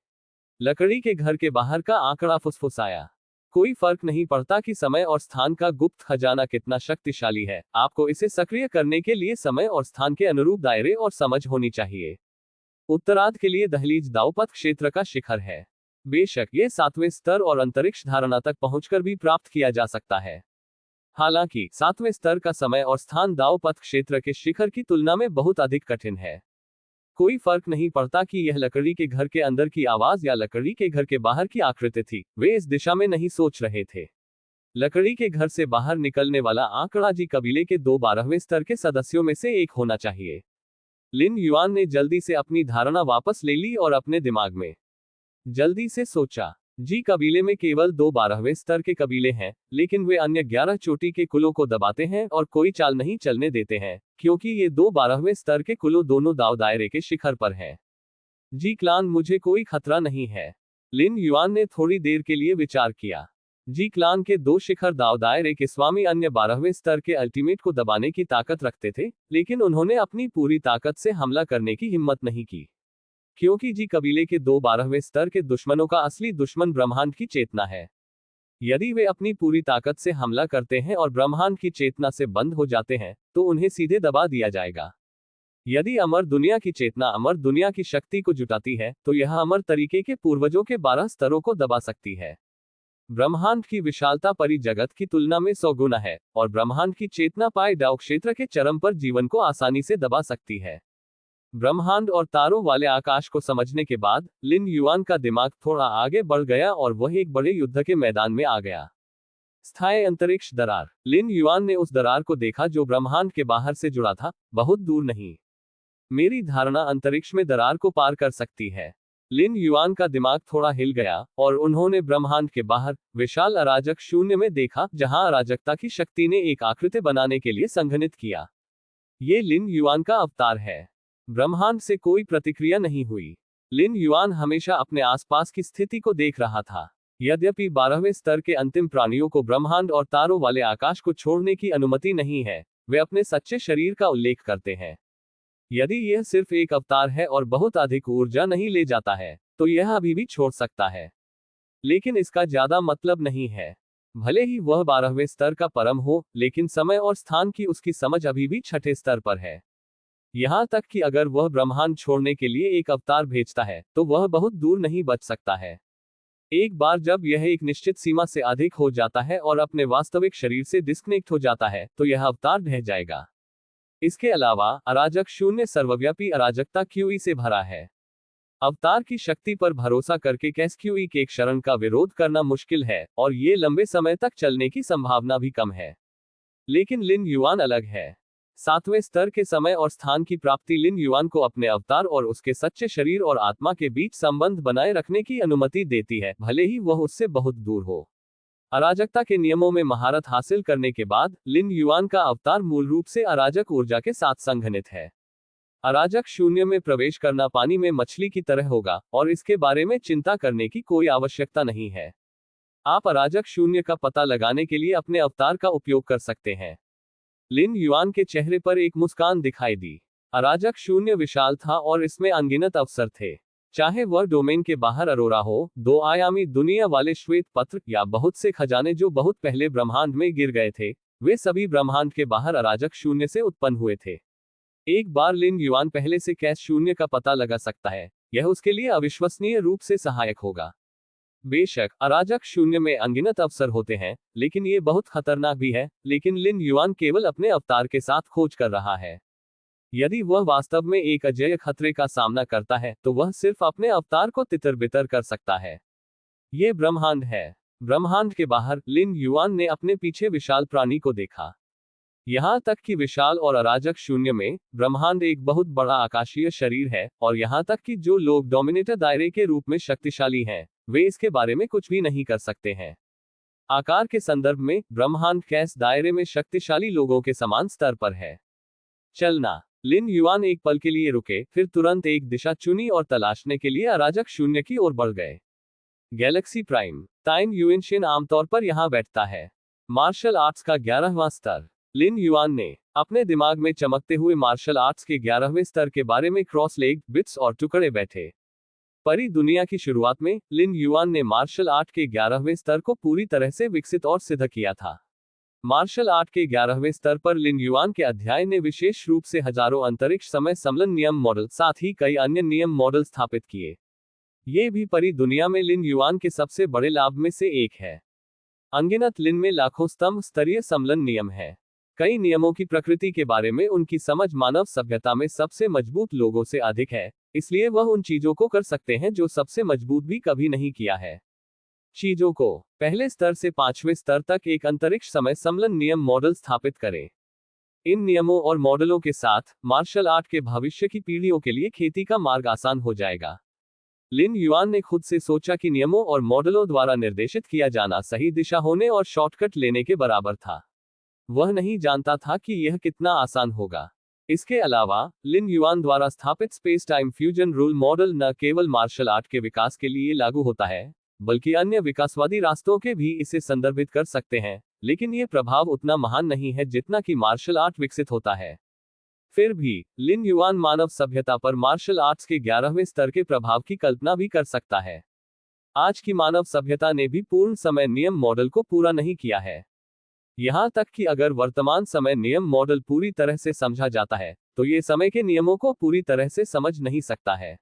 लकड़ी के घर के बाहर का आंकड़ा फुसफुसाया। कोई फर्क नहीं पड़ता कि समय और स्थान का गुप्त खजाना कितना शक्तिशाली है, आपको इसे सक्रिय करने के लिए समय और स्थान के अनुरूप दायरे और समझ होनी चाहिए। उत्तरार्ध के लिए दहलीज दावपथ क्षेत्र का शिखर है। बेशक ये 7वें स्तर और अंतरिक्ष धारणा तक पहुंचकर भी प्राप्त किया जा सकता है। हालांकि 7वें स्तर का समय और स्थान दावपथ क्षेत्र के शिखर की तुलना में बहुत अधिक कठिन है। कोई फर्क नहीं पड़ता कि यह लकड़ी के घर के अंदर की आवाज या लकड़ी के घर के बाहर की आकृति थी, वे इस दिशा में नहीं सोच रहे थे। लकड़ी के घर से बाहर निकलने वाला आंकड़ा जी कबीले के 12वें स्तर के सदस्यों में से एक होना चाहिए। लिन युआन ने जल्दी से अपनी धारणा वापस ले ली और अपने दिमाग में जल्दी से सोचा, जी कबीले में केवल 12वें स्तर के कबीले हैं, लेकिन वे अन्य 11 चोटी के कुलों को दबाते हैं और कोई चाल नहीं चलने देते हैं, क्योंकि ये 12वें स्तर के कुलों दोनों दाव दायरे के शिखर पर हैं। जी क्लान, मुझे कोई खतरा नहीं है। लिन युआन ने थोड़ी देर के लिए विचार किया। जी क्लान के 2 शिखर दाव दायरे के स्वामी अन्य 12वें स्तर के अल्टीमेट को दबाने की ताकत रखते थे, लेकिन उन्होंने अपनी पूरी ताकत से हमला करने की हिम्मत नहीं की, क्योंकि जी कबीले के 12वें स्तर के दुश्मनों का असली दुश्मन ब्रह्मांड की चेतना है। यदि वे अपनी पूरी ताकत से हमला करते हैं और ब्रह्मांड की चेतना से बंद हो जाते हैं, तो उन्हें सीधे दबा दिया जाएगा। यदि अमर दुनिया की चेतना अमर दुनिया की शक्ति को जुटाती है, तो यह अमर तरीके के पूर्वजों के 12 स्तरों को दबा सकती है। ब्रह्मांड की विशालता परी जगत की तुलना में 100 गुना है, और ब्रह्मांड की चेतना पाए डाउ क्षेत्र के चरम पर जीवन को आसानी से दबा सकती है। ब्रह्मांड और तारों वाले आकाश को समझने के बाद लिन युआन का दिमाग थोड़ा आगे बढ़ गया और वह एक बड़े युद्ध के मैदान में आ गया। स्थायी अंतरिक्ष दरार। लिन युआन ने उस दरार को देखा जो ब्रह्मांड के बाहर से जुड़ा था, बहुत दूर नहीं। मेरी धारणा अंतरिक्ष में दरार को पार कर सकती है। लिन युआन का दिमाग थोड़ा हिल गया और उन्होंने ब्रह्मांड के बाहर विशाल अराजक शून्य में देखा, जहां अराजकता की शक्ति ने एक आकृति बनाने के लिए संघनित किया। ये लिन युआन का अवतार है। ब्रह्मांड से कोई प्रतिक्रिया नहीं हुई। लिन युआन हमेशा अपने आसपास की स्थिति को देख रहा था। यद्यपि 12वें स्तर के अंतिम प्राणियों को ब्रह्मांड और तारों वाले आकाश को छोड़ने की अनुमति नहीं है, वे अपने सच्चे शरीर का उल्लेख करते हैं। यदि यह सिर्फ एक अवतार है और बहुत अधिक ऊर्जा नहीं ले जाता है, तो यह अभी भी छोड़ सकता है। लेकिन इसका ज्यादा मतलब नहीं है। भले ही वह 12वें स्तर का परम हो, लेकिन समय और स्थान की उसकी समझ अभी भी 6ठे स्तर पर है। यहां तक कि अगर वह ब्रह्मांड छोड़ने के लिए एक अवतार भेजता है, तो वह बहुत दूर नहीं बच सकता है। एक बार जब यह एक निश्चित सीमा से अधिक हो जाता है और अपने वास्तविक शरीर से डिस्कनेक्ट हो जाता है, तो यह अवतार ढह जाएगा। इसके अलावा अराजक शून्य सर्वव्यापी अराजकता क्यूई से भरा है। अवतार की शक्ति पर भरोसा करके कैसक्यूई के एक शरण का विरोध करना मुश्किल है, और ये लंबे समय तक चलने की संभावना भी कम है। लेकिन लिन युआन अलग है। 7वें स्तर के समय और स्थान की प्राप्ति लिन युआन को अपने अवतार और उसके सच्चे शरीर और आत्मा के बीच संबंध बनाए रखने की अनुमति देती है, भले ही वह उससे बहुत दूर हो। अराजकता के नियमों में महारत हासिल करने के बाद लिन युआन का अवतार मूल रूप से अराजक ऊर्जा के साथ संघनित है। अराजक शून्य में प्रवेश करना पानी में मछली की तरह होगा, और इसके बारे में चिंता करने की कोई आवश्यकता नहीं है। आप अराजक शून्य का पता लगाने के लिए अपने अवतार का उपयोग कर सकते हैं। लिन युआन के चेहरे पर एक मुस्कान दिखाई दी। अराजक शून्य विशाल था और इसमें अनगिनत अवसर थे। चाहे वह डोमेन के बाहर अरोरा हो, 2 आयामी दुनिया वाले श्वेत पत्र, या बहुत से खजाने जो बहुत पहले ब्रह्मांड में गिर गए थे, वे सभी ब्रह्मांड के बाहर अराजक शून्य से उत्पन्न हुए थे। एक बार लिन युआन पहले से कैश शून्य का पता लगा सकता है, यह उसके लिए अविश्वसनीय रूप से सहायक होगा। बेशक अराजक शून्य में अनगिनत अवसर होते हैं, लेकिन ये बहुत खतरनाक भी है। लेकिन लिन युआन केवल अपने अवतार के साथ खोज कर रहा है। यदि वह वास्तव में एक अजेय खतरे का सामना करता है, तो वह सिर्फ अपने अवतार को तितर-बितर कर सकता है। ये ब्रह्मांड है। ब्रह्मांड के बाहर लिन युआन ने अपने पीछे विशाल प्राणी को देखा। यहां तक कि विशाल और अराजक शून्य में ब्रह्मांड एक बहुत बड़ा आकाशीय शरीर है, और यहां तक कि जो लोग डोमिनेटर दायरे के रूप में शक्तिशाली हैं, वे इसके बारे में कुछ भी नहीं कर सकते हैं। आकार के संदर्भ में ब्रह्मांड कैस दायरे में शक्तिशाली लोगों के समान स्तर पर है। चलना। लिन युआन एक पल के लिए रुके, फिर तुरंत एक दिशा चुनी और तलाशने के लिए अराजक शून्य की ओर बढ़ गए। Galaxy prime. ताइन युएनशिन आमतौर पर यहां बैठता है। मार्शल आर्ट्स का 11वां स्तर। लिन युआन ने अपने दिमाग में चमकते हुए मार्शल आर्ट्स के 11वें स्तर के बारे में क्रॉस लेग बिट्स और टुकड़े बैठे। परी दुनिया की शुरुआत में लिन युआन ने मार्शल आर्ट के 11वें स्तर को पूरी तरह से विकसित और सिद्ध किया था। मार्शल आर्ट के 11वें स्तर पर लिन युआन के अध्याय ने विशेष रूप से हजारों अंतरिक्ष समय सम्मेलन नियम मॉडल, साथ ही कई अन्य नियम मॉडल स्थापित किए। ये भी परी दुनिया में लिन युआन के सबसे बड़े लाभ में से एक है। अनगिनत लिन में लाखों स्तंभ स्तरीय सम्मेलन नियम है। कई नियमों की प्रकृति के बारे में उनकी समझ मानव सभ्यता में सबसे मजबूत लोगों से अधिक है, इसलिए वह उन चीजों को कर सकते हैं जो सबसे मजबूत भी कभी नहीं किया है। चीजों को पहले स्तर से 5वें स्तर तक एक अंतरिक्ष समय सम्मेलन नियम मॉडल स्थापित करें। इन नियमों और मॉडलों के साथ मार्शल आर्ट के भविष्य की पीढ़ियों के लिए खेती का मार्ग आसान हो जाएगा। लिन युआन ने खुद से सोचा कि नियमों और मॉडलों द्वारा निर्देशित किया जाना सही दिशा होने और शॉर्टकट लेने के बराबर था। वह नहीं जानता था कि यह कितना आसान होगा। इसके अलावा लिन युआन द्वारा स्थापित space time fusion rule model न केवल मार्शल आर्ट के विकास के लिए लागू होता है, बल्कि अन्य विकासवादी रास्तों के भी इसे संदर्भित कर सकते हैं, लेकिन यह प्रभाव उतना महान नहीं है जितना कि मार्शल आर्ट विकसित होता है। फिर भी लिन युआन मानव सभ्यता पर मार्शल आर्ट्स के 11वें स्तर के प्रभाव की कल्पना भी कर सकता है। आज की मानव सभ्यता ने भी पूर्ण समय नियम मॉडल को पूरा नहीं किया है। यहां तक कि अगर वर्तमान समय नियम मॉडल पूरी तरह से समझा जाता है, तो ये समय के नियमों को पूरी तरह से समझ नहीं सकता है।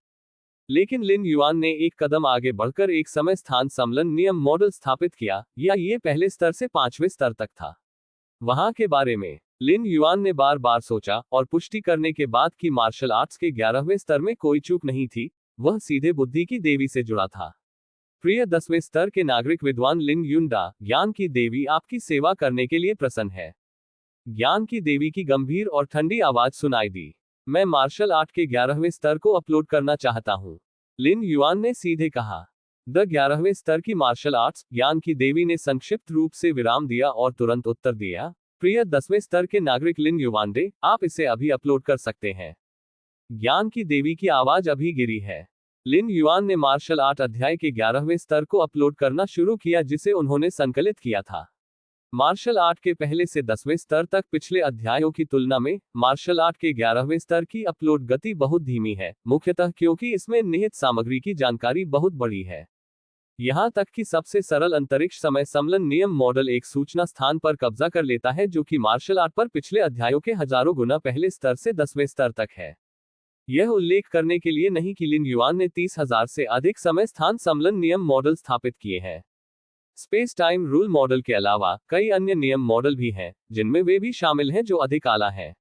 लेकिन लिन युआन ने एक कदम आगे बढ़कर एक समय स्थान सम्मेलन नियम मॉडल स्थापित किया, या ये पहले स्तर से 5वें स्तर तक था। वहां के बारे में लिन युआन ने बार बार सोचा और पुष्टि करने के बाद कि मार्शल आर्ट्स के 11वें स्तर में कोई चूक नहीं थी, वह सीधे बुद्धि की देवी से जुड़ा था। प्रिय 10वें स्तर के नागरिक विद्वान लिन युनडा, ज्ञान की देवी आपकी सेवा करने के लिए प्रसन्न है। ज्ञान की देवी की गंभीर और ठंडी आवाज सुनाई दी। मैं मार्शल आर्ट के 11वें स्तर को अपलोड करना चाहता हूं, लिन युआन ने सीधे कहा। द 11वें स्तर की मार्शल आर्ट्स, ज्ञान की देवी ने संक्षिप्त रूप से विराम दिया और तुरंत उत्तर दिया। प्रिय 10वें स्तर के नागरिक लिन युवानडे, आप इसे अभी अपलोड कर सकते हैं। ज्ञान की देवी की आवाज अभी गिरी है। लिन युआन ने मार्शल आर्ट अध्याय के 11वें स्तर को अपलोड करना शुरू किया जिसे उन्होंने संकलित किया था। मार्शल आर्ट के पहले से 10वें स्तर तक पिछले अध्यायों की तुलना में मार्शल आर्ट के 11वें स्तर की अपलोड गति बहुत धीमी है, मुख्यतः क्योंकि इसमें निहित सामग्री की जानकारी बहुत बड़ी है। यहां तक कि सबसे सरल अंतरिक्ष समय सम्मेलन नियम मॉडल एक सूचना स्थान पर कब्जा कर लेता है जो कि मार्शल आर्ट पर पिछले अध्यायों के हजारों गुना पहले स्तर से 10वें स्तर तक है। यह उल्लेख करने के लिए नहीं कि लिन युआन ने 30,000 से अधिक समय स्थान सम्मेलन नियम मॉडल स्थापित किए हैं। स्पेस टाइम रूल मॉडल के अलावा कई अन्य नियम मॉडल भी हैं, जिनमें वे भी शामिल हैं जो अधिक आला हैं।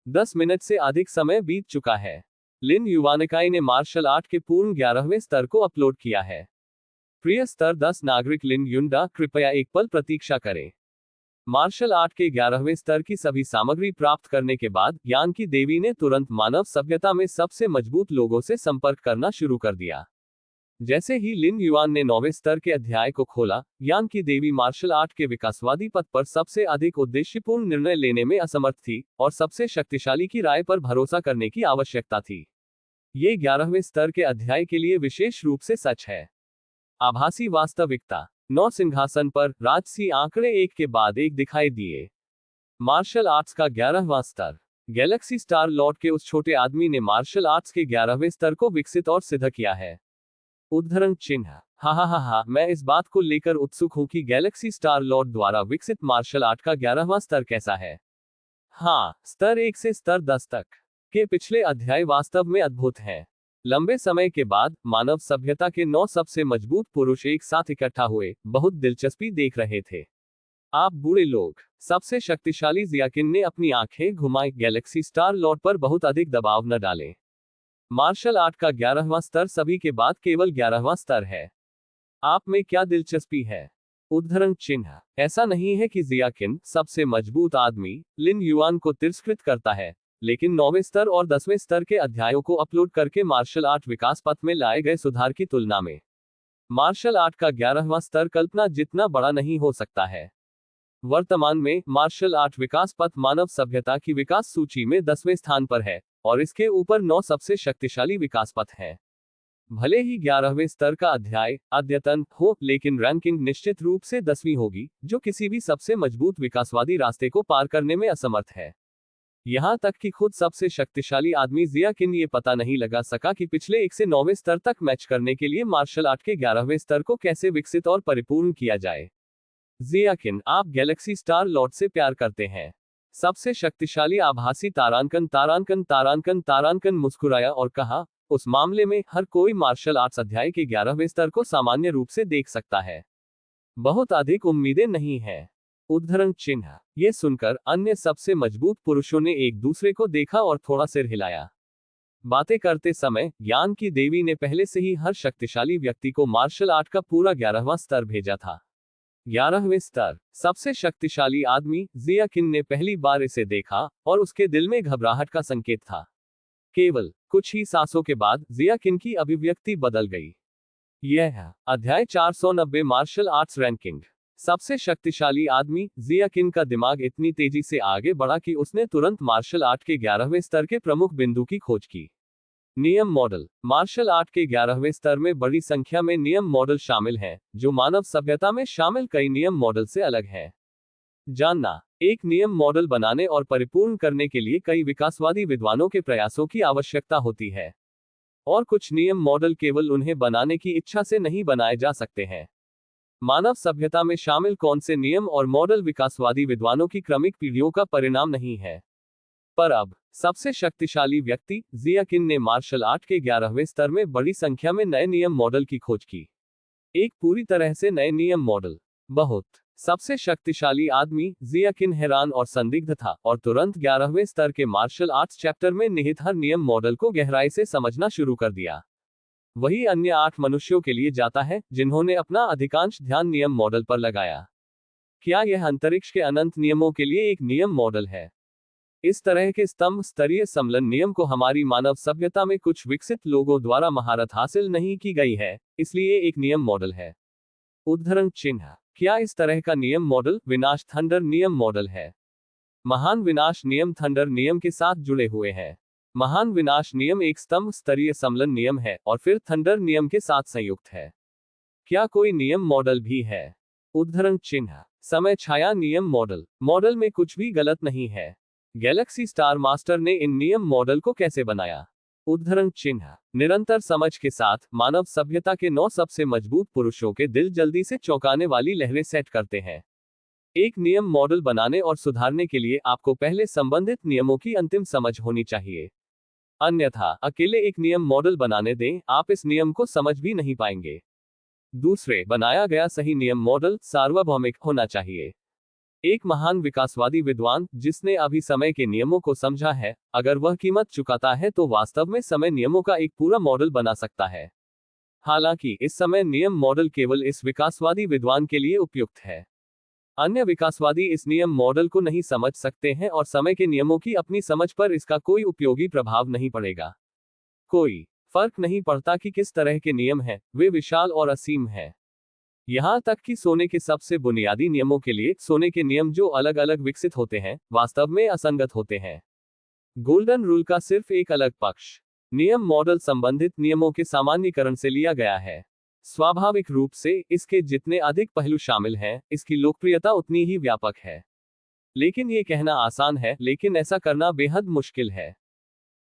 10 मिनट से अधिक समय बीत चुका है। लिन युवानिकाई ने मार्शल आर्ट के पूर्ण 11वें स्तर को अपलोड किया है। प्रिय स्तर 10 नागरिक लिन युंडा, कृपया एक पल प्रतीक्षा करें। मार्शल आर्ट के 11वें स्तर की सभी सामग्री प्राप्त करने के बाद ज्ञान की देवी ने तुरंत मानव सभ्यता में सबसे मजबूत लोगों से संपर्क करना शुरू कर दिया। जैसे ही लिन युआन ने 9वें स्तर के अध्याय को खोला, ज्ञान की देवी मार्शल आर्ट के विकासवादी पथ पर सबसे अधिक उद्देश्यपूर्ण निर्णय लेने में असमर्थ थी और सबसे शक्तिशाली की राय पर भरोसा करने की आवश्यकता थी। ये 11वें स्तर के अध्याय के लिए विशेष रूप से सच है। आभासी वास्तविकता। 9 सिंहासन पर राजसी आंकड़े एक के बाद एक दिखाई दिए। मार्शल आर्ट्स का 11वां स्तर। गैलेक्सी स्टार लॉर्ड के उस छोटे आदमी ने मार्शल आर्ट्स के 11वें स्तर को विकसित और सिद्ध किया है। उद्धरण चिन्ह। हा, मैं इस बात को लेकर उत्सुक हूं कि गैलेक्सी स्टार लॉर्ड द्वारा विकसित मार्शल आर्ट का 11वां स्तर कैसा है। हाँ, स्तर 1 से स्तर 10 तक के पिछले अध्याय वास्तव में अद्भुत हैं। लंबे समय के बाद मानव सभ्यता के 9 सबसे मजबूत पुरुष एक साथ इकट्ठा हुए, बहुत दिलचस्पी देख रहे थे। आप बूढ़े लोग। सबसे शक्तिशाली जियाकिन ने अपनी आंखें घुमाई। गैलेक्सी स्टार लॉर्ड पर बहुत अधिक दबाव न डालें। मार्शल आर्ट का 11वां स्तर सभी के बाद केवल 11वां स्तर है। आप में क्या दिलचस्पी है। उद्धरण चिन्ह। ऐसा नहीं है कि जियाकिन, सबसे मजबूत आदमी, लिन युआन को तिरस्कृत करता है, लेकिन 9वें स्तर और 10वें स्तर के अध्यायों को अपलोड करके मार्शल आर्ट विकास पथ में लाए गए सुधार की तुलना में मार्शल आर्ट का 11वां स्तर कल्पना जितना बड़ा नहीं हो सकता है। वर्तमान में मार्शल आर्ट विकास पथ मानव सभ्यता की विकास सूची में 10वें स्थान पर है और इसके ऊपर 9 सबसे शक्तिशाली विकास पथ हैं। भले ही 11वें स्तर का अध्याय अद्यतन हो, लेकिन रैंकिंग निश्चित रूप से 10वीं होगी, जो किसी भी सबसे मजबूत विकासवादी रास्ते को पार करने में असमर्थ है। यहां तक कि खुद सबसे शक्तिशाली आदमी जियाकिन ये पता नहीं लगा सका कि पिछले 1 से 9वें स्तर तक मैच करने के लिए मार्शल आर्ट के 11वें स्तर को कैसे विकसित और परिपूर्ण किया जाए। जियाकिन, आप गैलेक्सी स्टार लॉर्ड से प्यार करते हैं। सबसे शक्तिशाली आभासी तारांकन तारांकन तारांकन तारांकन मुस्कुराया और कहा, उस मामले में हर कोई मार्शल आर्ट्स अध्याय के 11वें स्तर को सामान्य रूप से देख सकता है। बहुत अधिक उम्मीदें नहीं है। उद्धरण चिन्ह। ये सुनकर अन्य सबसे मजबूत पुरुषों ने एक दूसरे को देखा और थोड़ा सिर हिलाया। बातें करते समय ज्ञान की देवी ने पहले से ही हर शक्तिशाली व्यक्ति को मार्शल आर्ट का पूरा 11वां स्तर भेजा था। 11वें स्तर। सबसे शक्तिशाली आदमी जियाकिन ने पहली बार इसे देखा और उसके दिल में घबराहट का संकेत था। केवल कुछ ही सांसों के बाद जियाकिन की अभिव्यक्ति बदल गई। यह है अध्याय 490 मार्शल आर्ट्स रैंकिंग। सबसे शक्तिशाली आदमी। जियाकिन का दिमाग इतनी तेजी से आगे बढ़ा कि उसने तुरंत मार्शल आर्ट के 11वें स्तर के प्रमुख बिंदु की खोज की। नियम मॉडल। मार्शल आर्ट के 11वें स्तर में बड़ी संख्या में नियम मॉडल शामिल हैं, जो मानव सभ्यता में शामिल कई नियम मॉडल से अलग हैं। जानना। एक नियम मॉडल बनाने और परिपूर्ण करने के लिए कई विकासवादी विद्वानों के प्रयासों की आवश्यकता होती है, और कुछ नियम मॉडल केवल उन्हें बनाने की इच्छा से नहीं बनाए जा सकते हैं। मानव सभ्यता में शामिल कौन से नियम और मॉडल विकासवादी विद्वानों की क्रमिक पीढ़ियों का परिणाम नहीं है। पर अब सबसे शक्तिशाली व्यक्ति जियाकिन ने मार्शल आर्ट के 11वें स्तर में बड़ी संख्या में नए नियम मॉडल की खोज की। एक पूरी तरह से नए नियम मॉडल। बहुत। सबसे शक्तिशाली आदमी जियाकिन हैरान और संदिग्ध था और तुरंत 11वें स्तर के मार्शल आर्ट्स चैप्टर में निहित हर नियम मॉडल को गहराई से समझना शुरू कर दिया। वही अन्य 8 मनुष्यों के लिए जाता है जिन्होंने अपना अधिकांश ध्यान नियम मॉडल पर लगाया। क्या यह अंतरिक्ष के अनंत नियमों के लिए एक नियम मॉडल है? इस तरह के स्तंभ स्तरीय सम्मेलन नियम को हमारी मानव सभ्यता में कुछ विकसित लोगों द्वारा महारत हासिल नहीं की गई है, इसलिए एक नियम मॉडल है। उद्धरण चिन्ह। क्या इस तरह का नियम मॉडल विनाश थंडर नियम मॉडल है? महान विनाश नियम थंडर नियम के साथ जुड़े हुए हैं। महान विनाश नियम एक स्तंभ स्तरीय सम्मेलन नियम है और फिर थंडर नियम के साथ संयुक्त है। क्या कोई नियम मॉडल भी है? उद्धरण चिन्ह। समय छाया नियम मॉडल। मॉडल में कुछ भी गलत नहीं है। गैलेक्सी स्टार मास्टर ने इन नियम मॉडल को कैसे बनाया? उद्धरण चिन्ह। निरंतर समझ के साथ मानव सभ्यता के 9 सबसे मजबूत पुरुषों के दिल जल्दी से चौंकाने वाली लहरें सेट करते हैं। एक नियम मॉडल बनाने और सुधारने के लिए आपको पहले संबंधित नियमों की अंतिम समझ होनी चाहिए। अन्यथा अकेले एक नियम मॉडल बनाने दें, आप इस नियम को समझ भी नहीं पाएंगे। दूसरे, बनाया गया सही नियम मॉडल सार्वभौमिक होना चाहिए। एक महान विकासवादी विद्वान जिसने अभी समय के नियमों को समझा है, अगर वह कीमत चुकाता है तो वास्तव में समय नियमों का एक पूरा मॉडल बना सकता है। हालांकि इस समय नियम मॉडल केवल इस विकासवादी विद्वान के लिए उपयुक्त है। अन्य विकासवादी इस नियम मॉडल को नहीं समझ सकते हैं और समय के नियमों की अपनी समझ पर इसका कोई उपयोगी प्रभाव नहीं पड़ेगा। कोई फर्क नहीं पड़ता कि किस तरह के नियम हैं, वे विशाल और असीम हैं। यहां तक कि सोने के सबसे बुनियादी नियमों के लिए सोने के नियम जो अलग अलग विकसित होते हैं, वास्तव में असंगत होते हैं। गोल्डन रूल का सिर्फ एक अलग पक्ष नियम मॉडल संबंधित नियमों के सामान्यीकरण से लिया गया है। स्वाभाविक रूप से इसके जितने अधिक पहलू शामिल हैं, इसकी लोकप्रियता उतनी ही व्यापक है। लेकिन ये कहना आसान है, लेकिन ऐसा करना बेहद मुश्किल है।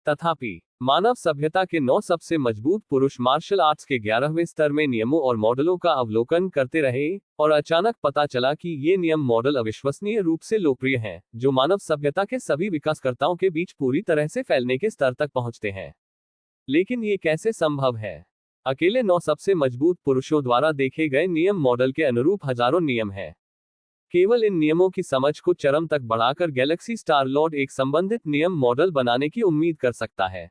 तथापि मानव सभ्यता के 9 सबसे मजबूत पुरुष मार्शल आर्ट्स के 11वें स्तर में नियमों और मॉडलों का अवलोकन करते रहे और अचानक पता चला कि ये नियम मॉडल अविश्वसनीय रूप से लोकप्रिय हैं, जो मानव सभ्यता के सभी विकासकर्ताओं के बीच पूरी तरह से फैलने के स्तर तक पहुंचते हैं। लेकिन ये कैसे संभव है? अकेले 9 सबसे मजबूत पुरुषों द्वारा देखे गए नियम मॉडल के अनुरूप हजारों नियम हैं। केवल इन नियमों की समझ को चरम तक बढ़ाकर गैलेक्सी स्टार लॉर्ड एक संबंधित नियम मॉडल बनाने की उम्मीद कर सकता है।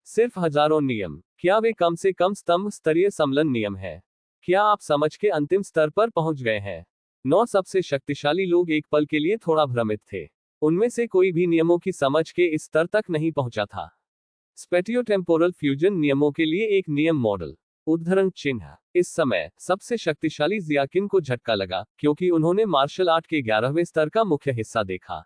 सिर्फ हजारों नियम। क्या वे कम से कम स्तंभ स्तरीय सम्मेलन नियम हैं? क्या आप समझ के अंतिम स्तर पर पहुंच गए हैं? 9 सबसे शक्तिशाली लोग एक पल के लिए थोड़ा भ्रमित थे। उनमें से कोई भी नियमों की समझ के इस स्तर तक नहीं पहुंचा था। स्पेटियोटेम्पोरल फ्यूजन नियमों के लिए एक नियम मॉडल। उद्धरण चिन्ह। इस समय सबसे शक्तिशाली जियाकिन को झटका लगा, क्योंकि उन्होंने मार्शल आर्ट के 11वें स्तर का मुख्य हिस्सा देखा।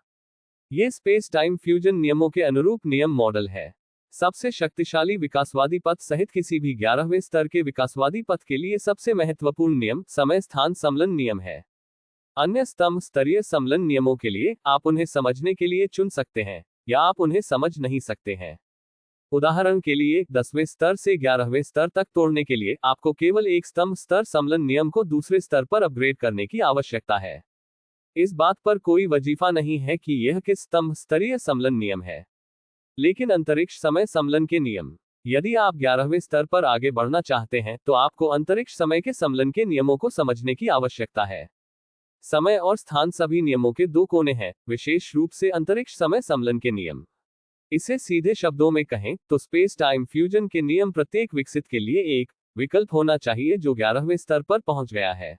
ये स्पेस टाइम फ्यूजन नियमों के अनुरूप नियम मॉडल है। सबसे शक्तिशाली विकासवादी पथ सहित किसी भी 11वें स्तर के विकासवादी पथ के लिए सबसे महत्वपूर्ण नियम समय स्थान सम्मेलन नियम है। अन्य स्तंभ स्तरीय सम्मेलन नियमों के लिए आप उन्हें समझने के लिए चुन सकते हैं, या आप उन्हें समझ नहीं सकते हैं। उदाहरण के लिए 10वें स्तर से 11वें स्तर तक तोड़ने के लिए आपको केवल एक स्तंभ स्तर समलन नियम को दूसरे स्तर पर अपग्रेड करने की आवश्यकता है। इस बात पर कोई वजीफा नहीं है कि यह किस स्तंभ स्तरीय समलन नियम है, लेकिन अंतरिक्ष समय समलन के नियम। यदि आप 11वें स्तर पर आगे बढ़ना चाहते हैं तो आपको अंतरिक्ष समय के समलन के नियमों को समझने की आवश्यकता है। समय और स्थान सभी नियमों के दो कोने हैं, विशेष रूप से अंतरिक्ष समय समलन के नियम। इसे सीधे शब्दों में कहें तो स्पेस टाइम फ्यूजन के नियम प्रत्येक विकसित के लिए एक विकल्प होना चाहिए जो 11वें स्तर पर पहुंच गया है।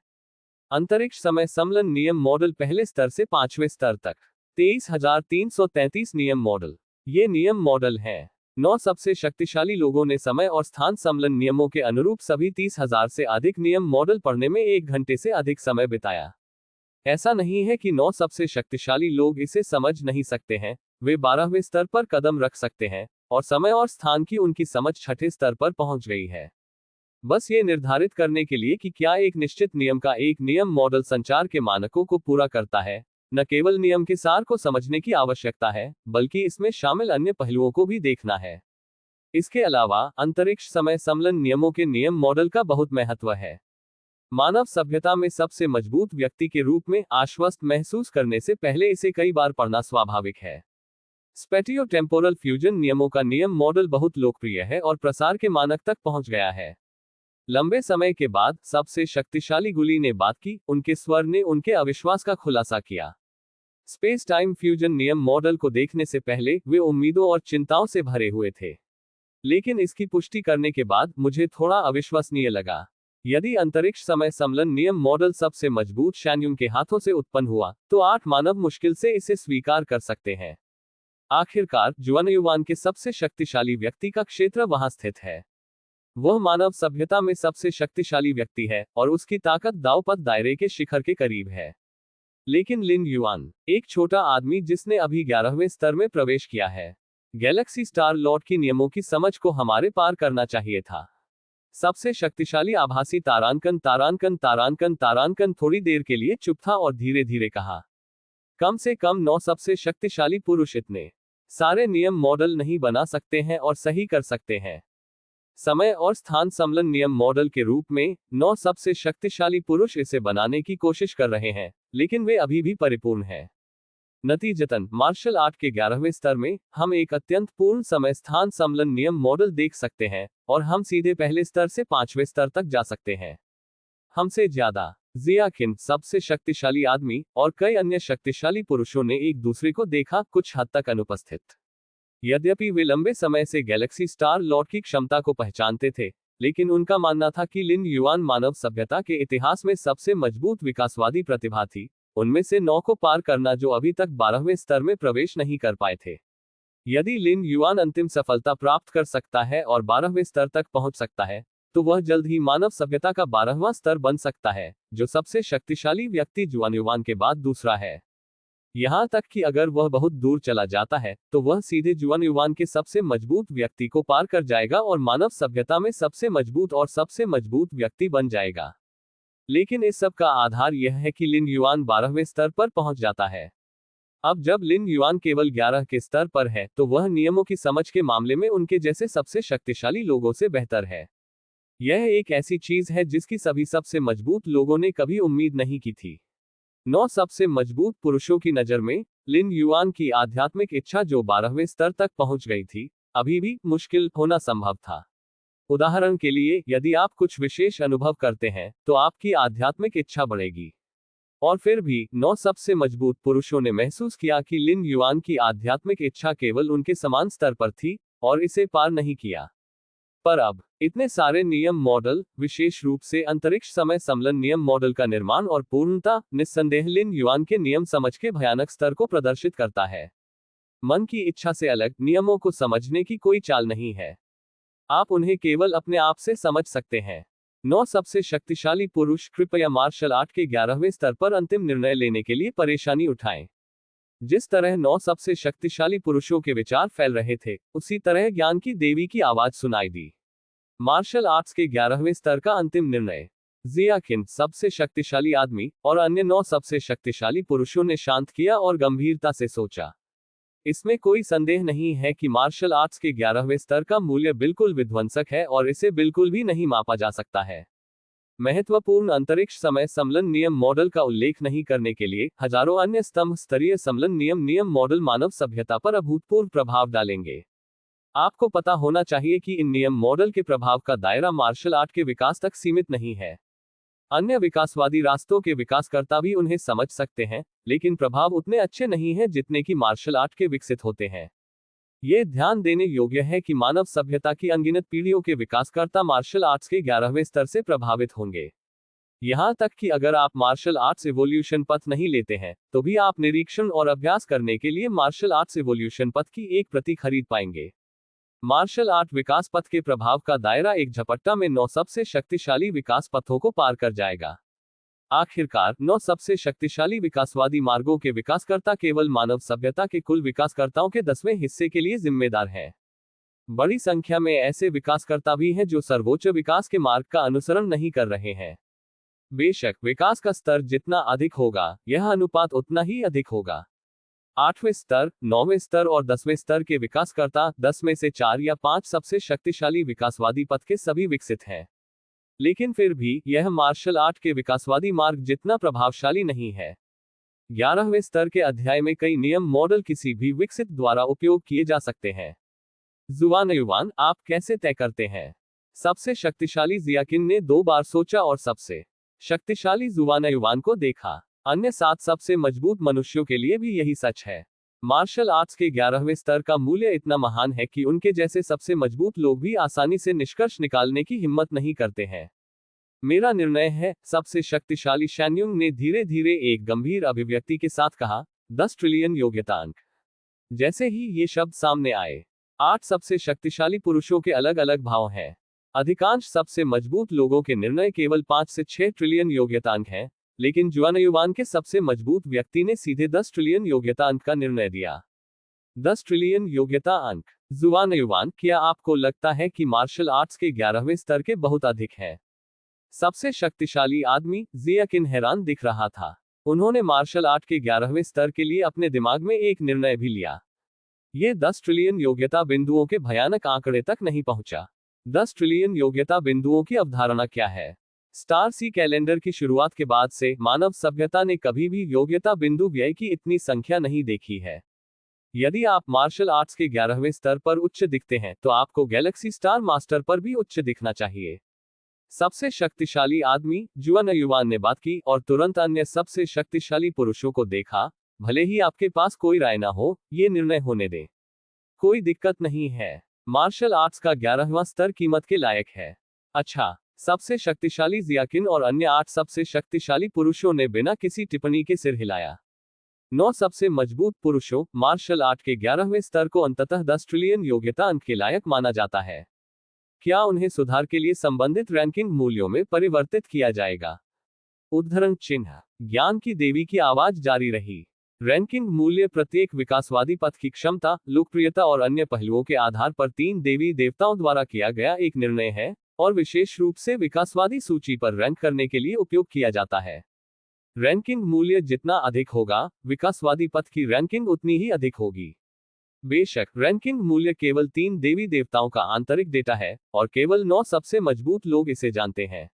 अंतरिक्ष समय समलन नियम मॉडल पहले स्तर से 5वें स्तर तक 23,333 नियम मॉडल। ये नियम मॉडल हैं। 9 सबसे शक्तिशाली लोगों ने समय और स्थान समलन नियमों के अनुरूप सभी 30,000 से अधिक नियम मॉडल पढ़ने में 1 घंटे से अधिक समय बिताया। ऐसा नहीं है कि 9 सबसे शक्तिशाली लोग इसे समझ नहीं सकते हैं, वे 12वें स्तर पर कदम रख सकते हैं और समय और स्थान की उनकी समझ 6ठे स्तर पर पहुंच गई है। बस ये निर्धारित करने के लिए कि क्या एक निश्चित नियम का एक नियम मॉडल संचार के मानकों को पूरा करता है, न केवल नियम के सार को समझने की आवश्यकता है, बल्कि इसमें शामिल अन्य पहलुओं को भी देखना है। इसके अलावा अंतरिक्ष समय समलन नियमों के नियम मॉडल का बहुत महत्व है। मानव सभ्यता में सबसे मजबूत व्यक्ति के रूप में आश्वस्त महसूस करने से पहले इसे कई बार पढ़ना स्वाभाविक है। स्पेटियो टेम्पोरल फ्यूजन नियमों का नियम मॉडल बहुत लोकप्रिय है और प्रसार के मानक तक पहुंच गया है। लंबे समय के बाद सबसे शक्तिशाली गुली ने बात की, उनके स्वर ने उनके अविश्वास का खुलासा किया। स्पेस टाइम फ्यूजन नियम मॉडल को देखने से पहले वे उम्मीदों और चिंताओं से भरे हुए थे, लेकिन इसकी पुष्टि करने के बाद मुझे थोड़ा अविश्वसनीय लगा। यदि अंतरिक्ष समय समलन नियम मॉडल सबसे मजबूत शैन्युंग के हाथों से उत्पन्न हुआ तो 8 मानव मुश्किल से इसे स्वीकार कर सकते हैं। आखिरकार जुआनयुवान के सबसे शक्तिशाली व्यक्ति का क्षेत्र वहां स्थित है। वह मानव सभ्यता में सबसे शक्तिशाली व्यक्ति है और उसकी ताकत दांवपद दायरे के शिखर के करीब है। लेकिन लिन युआन, एक छोटा आदमी जिसने अभी 11वें स्तर में प्रवेश किया है, गैलेक्सी स्टार लॉर्ड की नियमों की समझ को हमारे पार करना चाहिए था। सबसे शक्तिशाली आभासी तारांकन तारांकन तारांकन तारांकन थोड़ी देर के लिए चुप था और धीरे धीरे कहा, कम से कम 9 सबसे शक्तिशाली पुरुष इतने सारे नियम मॉडल नहीं बना सकते हैं और सही कर सकते हैं। समय और स्थान समलन नियम मॉडल के रूप में 9 सबसे शक्तिशाली पुरुष इसे बनाने की कोशिश कर रहे हैं, लेकिन वे अभी भी परिपूर्ण हैं। नतीजतन मार्शल आर्ट के 11वें स्तर में हम एक अत्यंत पूर्ण समय स्थान समलन नियम मॉडल देख सकते हैं और हम सीधे पहले स्तर से 5वें स्तर तक जा सकते हैं। हमसे ज्यादा जियाकिन, सबसे शक्तिशाली आदमी, और कई अन्य शक्तिशाली पुरुषों ने एक दूसरे को देखा, कुछ हद तक अनुपस्थित। यद्यपि वे लंबे समय से गैलेक्सी स्टार लॉर्ड की क्षमता को पहचानते थे, लेकिन उनका मानना था कि लिन युआन मानव सभ्यता के इतिहास में सबसे मजबूत विकासवादी प्रतिभा थी, उनमें से 9 को पार करना जो अभी तक 12वें स्तर में प्रवेश नहीं कर पाए थे। यदि लिन युआन अंतिम सफलता प्राप्त कर सकता है और 12वें स्तर तक पहुंच सकता है, तो वह जल्द ही मानव सभ्यता का 12वां स्तर बन सकता है, जो सबसे शक्तिशाली व्यक्ति जुआनयुआन के बाद दूसरा है। यहां तक कि अगर वह बहुत दूर चला जाता है तो वह सीधे जुआनयुआन के सबसे मजबूत व्यक्ति को पार कर जाएगा और मानव सभ्यता में सबसे मजबूत और सबसे मजबूत व्यक्ति बन जाएगा। लेकिन इस सब का आधार यह है कि लिन युआन 12वें स्तर पर पहुंच जाता है। अब जब लिन युआन केवल 11 के स्तर पर है तो वह नियमों की समझ के मामले में उनके जैसे सबसे शक्तिशाली लोगों से बेहतर है। यह एक ऐसी चीज है जिसकी सभी सबसे मजबूत लोगों ने कभी उम्मीद नहीं की थी। 9 सबसे मजबूत पुरुषों की नजर में लिन युआन की आध्यात्मिक इच्छा जो 12वें स्तर तक पहुंच गई थी, अभी भी मुश्किल होना संभव था। उदाहरण के लिए, यदि आप कुछ विशेष अनुभव करते हैं तो आपकी आध्यात्मिक इच्छा बढ़ेगी। और फिर भी 9 सबसे मजबूत पुरुषों ने महसूस किया कि लिन युआन की आध्यात्मिक इच्छा केवल उनके समान स्तर पर थी और इसे पार नहीं किया। पर अब इतने सारे नियम मॉडल, विशेष रूप से अंतरिक्ष समय समलन नियम मॉडल का निर्माण और पूर्णता, निस्संदेह लिन युआन के नियम समझ के भयानक स्तर को प्रदर्शित करता है। मन की इच्छा से अलग नियमों को समझने की कोई चाल नहीं है। आप उन्हें केवल अपने आप से समझ सकते हैं। 9 सबसे शक्तिशाली पुरुष कृपया मार्शल आर्ट के 11वें स्तर पर अंतिम निर्णय लेने के लिए परेशानी उठाएं। जिस तरह 9 सबसे शक्तिशाली पुरुषों के विचार फैल रहे थे, उसी तरह ज्ञान की देवी की आवाज सुनाई दी। मार्शल आर्ट्स के 11वें स्तर का अंतिम निर्णय। जियाकिन, सबसे शक्तिशाली आदमी, और अन्य 9 सबसे शक्तिशाली पुरुषों ने शांत किया और गंभीरता से सोचा। इसमें कोई संदेह नहीं है कि मार्शल आर्ट्स के 11वें स्तर का मूल्य बिल्कुल विध्वंसक है और इसे बिल्कुल भी नहीं मापा जा सकता है। महत्वपूर्ण अंतरिक्ष समय समलन नियम मॉडल का उल्लेख नहीं करने के लिए हजारों अन्य स्तंभ स्तरीय समलन नियम मॉडल मानव सभ्यता पर अभूतपूर्व प्रभाव डालेंगे। आपको पता होना चाहिए कि इन नियम मॉडल के प्रभाव का दायरा मार्शल आर्ट के विकास तक सीमित नहीं है। अन्य विकासवादी रास्तों के विकासकर्ता भी उन्हें समझ सकते हैं, लेकिन प्रभाव उतने अच्छे नहीं हैं जितने कि मार्शल आर्ट के विकसित होते हैं। यह ध्यान देने योग्य है कि मानव सभ्यता की अनगिनत पीढ़ियों के विकासकर्ता मार्शल आर्ट्स के 11वें स्तर से प्रभावित होंगे। यहां तक कि अगर आप मार्शल आर्ट्स इवोल्यूशन पथ नहीं लेते हैं, तो भी आप निरीक्षण और अभ्यास करने के लिए मार्शल आर्ट्स इवोल्यूशन पथ की एक प्रति खरीद पाएंगे। मार्शल आर्ट विकास पथ के प्रभाव का दायरा एक झपट्टा में 9 सबसे शक्तिशाली विकास पथों को पार कर जाएगा। आखिरकार 9 सबसे शक्तिशाली विकासवादी मार्गों के विकासकर्ता केवल मानव सभ्यता के कुल विकासकर्ताओं के 10वें हिस्से के लिए जिम्मेदार हैं। बड़ी संख्या में ऐसे विकासकर्ता भी हैं जो सर्वोच्च विकास के मार्ग का अनुसरण नहीं कर रहे हैं। बेशक विकास का स्तर जितना अधिक होगा, यह अनुपात उतना ही अधिक होगा। 8वें स्तर, 9वें स्तर और 10वें स्तर के विकासकर्ता 10 में से 4 या 5 सबसे शक्तिशाली विकासवादी पथ के सभी विकसित हैं। लेकिन फिर भी यह मार्शल आर्ट के विकासवादी मार्ग जितना प्रभावशाली नहीं है। 11वें स्तर के अध्याय में कई नियम मॉडल किसी भी विकसित द्वारा उपयोग किए जा सकते हैं। जुवानयुवान आप कैसे तय करते हैं? सबसे शक्तिशाली जियाकिन ने 2 बार सोचा और सबसे शक्तिशाली जुवानयुवान को देखा। अन्य 7 सबसे मजबूत मनुष्यों के लिए भी यही सच है। मार्शल आर्ट्स के 11वें स्तर का मूल्य इतना महान है कि उनके जैसे सबसे मजबूत लोग भी आसानी से निष्कर्ष निकालने की हिम्मत नहीं करते हैं। मेरा निर्णय है, सबसे शक्तिशाली शैन्युंग ने धीरे धीरे एक गंभीर अभिव्यक्ति के साथ कहा, 10 ट्रिलियन योग्यता अंक। जैसे ही ये शब्द सामने आए, 8 सबसे शक्तिशाली पुरुषों के अलग अलग भाव हैं। अधिकांश सबसे मजबूत लोगों के निर्णय केवल 5 से 6 ट्रिलियन योग्यता अंक हैं, लेकिन जुआनयुवान के सबसे मजबूत व्यक्ति ने सीधे 10 ट्रिलियन योग्यता अंक का निर्णय दिया। 10 ट्रिलियन योग्यता अंक। जुआनयुवान, क्या आपको लगता है कि मार्शल आर्ट्स के 11वें स्तर के बहुत अधिक है? सबसे शक्तिशाली आदमी जियाकिन हैरान दिख रहा था। उन्होंने मार्शल आर्ट के 11वें स्तर के लिए अपने दिमाग में एक निर्णय भी लिया। ये 10 ट्रिलियन योग्यता बिंदुओं के भयानक आंकड़े तक नहीं पहुंचा। 10 ट्रिलियन योग्यता बिंदुओं की अवधारणा क्या है? स्टार सी कैलेंडर की शुरुआत के बाद से मानव सभ्यता ने कभी भी योग्यता बिंदु व्यय की इतनी संख्या नहीं देखी है। यदि आप मार्शल आर्ट्स के 11वें स्तर पर उच्च दिखते हैं, तो आपको गैलेक्सी स्टार मास्टर पर भी उच्च दिखना चाहिए। सबसे शक्तिशाली आदमी जुआनयुवान ने बात की और तुरंत अन्य सबसे शक्तिशाली पुरुषों को देखा। भले ही आपके पास कोई राय ना हो, ये निर्णय होने दें। कोई दिक्कत नहीं है। मार्शल आर्ट्स का 11वां स्तर कीमत के लायक है। अच्छा, सबसे शक्तिशाली जियाकिन और अन्य 8 सबसे शक्तिशाली पुरुषों ने बिना किसी टिप्पणी के सिर हिलाया। 9 सबसे मजबूत पुरुषों मार्शल आर्ट के 11वें स्तर को अंततः 10 ट्रिलियन योग्यता अंक के लायक माना जाता है। क्या उन्हें सुधार के लिए संबंधित रैंकिंग मूल्यों में परिवर्तित किया जाएगा? उद्धरण चिन्ह। ज्ञान की देवी की आवाज जारी रही। रैंकिंग मूल्य प्रत्येक विकासवादी पथ की क्षमता, लोकप्रियता और अन्य पहलुओं के आधार पर 3 देवी देवताओं द्वारा किया गया एक निर्णय है और विशेष रूप से विकासवादी सूची पर रैंक करने के लिए उपयोग किया जाता है। रैंकिंग मूल्य जितना अधिक होगा, विकासवादी पथ की रैंकिंग उतनी ही अधिक होगी। बेशक रैंकिंग मूल्य केवल 3 देवी देवताओं का आंतरिक डेटा है और केवल 9 सबसे मजबूत लोग इसे जानते हैं।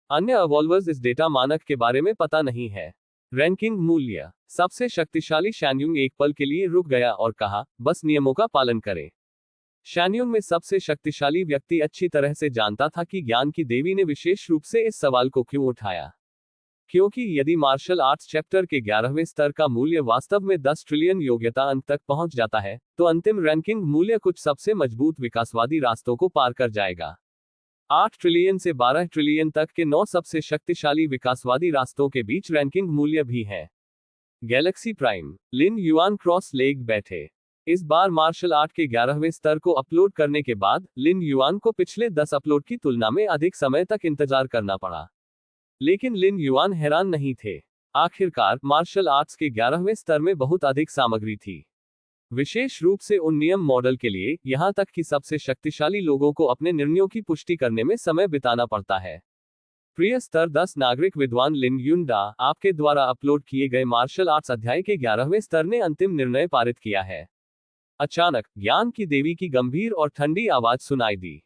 अन्य अवॉल्वर्स इस डेटा मानक के बारे में पता नहीं है। रैंकिंग मूल्य। सबसे शक्तिशाली शैन्युंग एक पल के लिए रुक गया और कहा, बस नियमों का पालन करें। शैन्युंग में सबसे शक्तिशाली व्यक्ति अच्छी तरह से जानता था कि ज्ञान की देवी ने विशेष रूप से इस सवाल को क्यों उठाया। क्योंकि यदि मार्शल आर्ट्स चैप्टर के 11वें स्तर का मूल्य वास्तव में 10 ट्रिलियन योग्यता अंक तक पहुंच जाता है, तो अंतिम रैंकिंग मूल्य कुछ सबसे मजबूत विकासवादी रास्तों को पार कर जाएगा। 8 ट्रिलियन से 12 ट्रिलियन तक के 9 सबसे शक्तिशाली विकासवादी रास्तों के बीच रैंकिंग मूल्य भी है। Galaxy prime. Lin Yuan cross leg बैठे। इस बार मार्शल आर्ट के 11वें स्तर को अपलोड करने के बाद लिन युआन को पिछले 10 अपलोड की तुलना में अधिक समय तक इंतजार करना पड़ा। लेकिन लिन युआन हैरान नहीं थे। आखिरकार मार्शल आर्ट्स के 11वें स्तर में बहुत अधिक सामग्री थी, विशेष रूप से उन नियम मॉडल के लिए, यहां तक कि सबसे शक्तिशाली लोगों को अपने निर्णयों की पुष्टि करने में समय बिताना पड़ता है। प्रिय स्तर 10 नागरिक विद्वान लिन युन, आपके द्वारा अपलोड किए गए मार्शल आर्ट्स अध्याय के 11वें स्तर ने अंतिम निर्णय पारित किया है। अचानक ज्ञान की देवी की गंभीर और ठंडी आवाज सुनाई दी।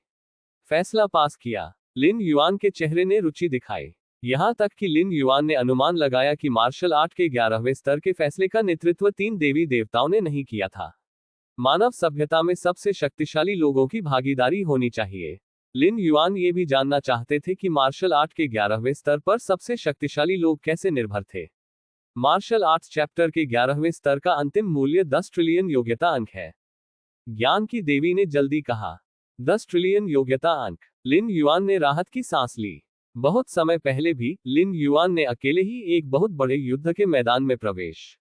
फैसला पास किया। लिन युआन के चेहरे ने रुचि दिखाई। यहां तक कि लिन युआन ने अनुमान लगाया कि मार्शल आर्ट के 11वें स्तर के फैसले का नेतृत्व 3 देवी देवताओं ने नहीं किया था। मानव सभ्यता में सबसे शक्तिशाली लोगों की भागीदारी होनी चाहिए। लिन युआन ये भी जानना चाहते थे कि मार्शल आर्ट के 11वें स्तर पर सबसे शक्तिशाली लोग कैसे निर्भर थे। मार्शल आर्ट्स चैप्टर के 11वें स्तर का अंतिम मूल्य 10 ट्रिलियन योग्यता अंक है। ज्ञान की देवी ने जल्दी कहा। 10 ट्रिलियन योग्यता अंक। लिन युआन ने राहत की सांस ली। बहुत समय पहले भी लिन युआन ने अकेले ही एक बहुत बड़े युद्ध के मैदान में प्रवेश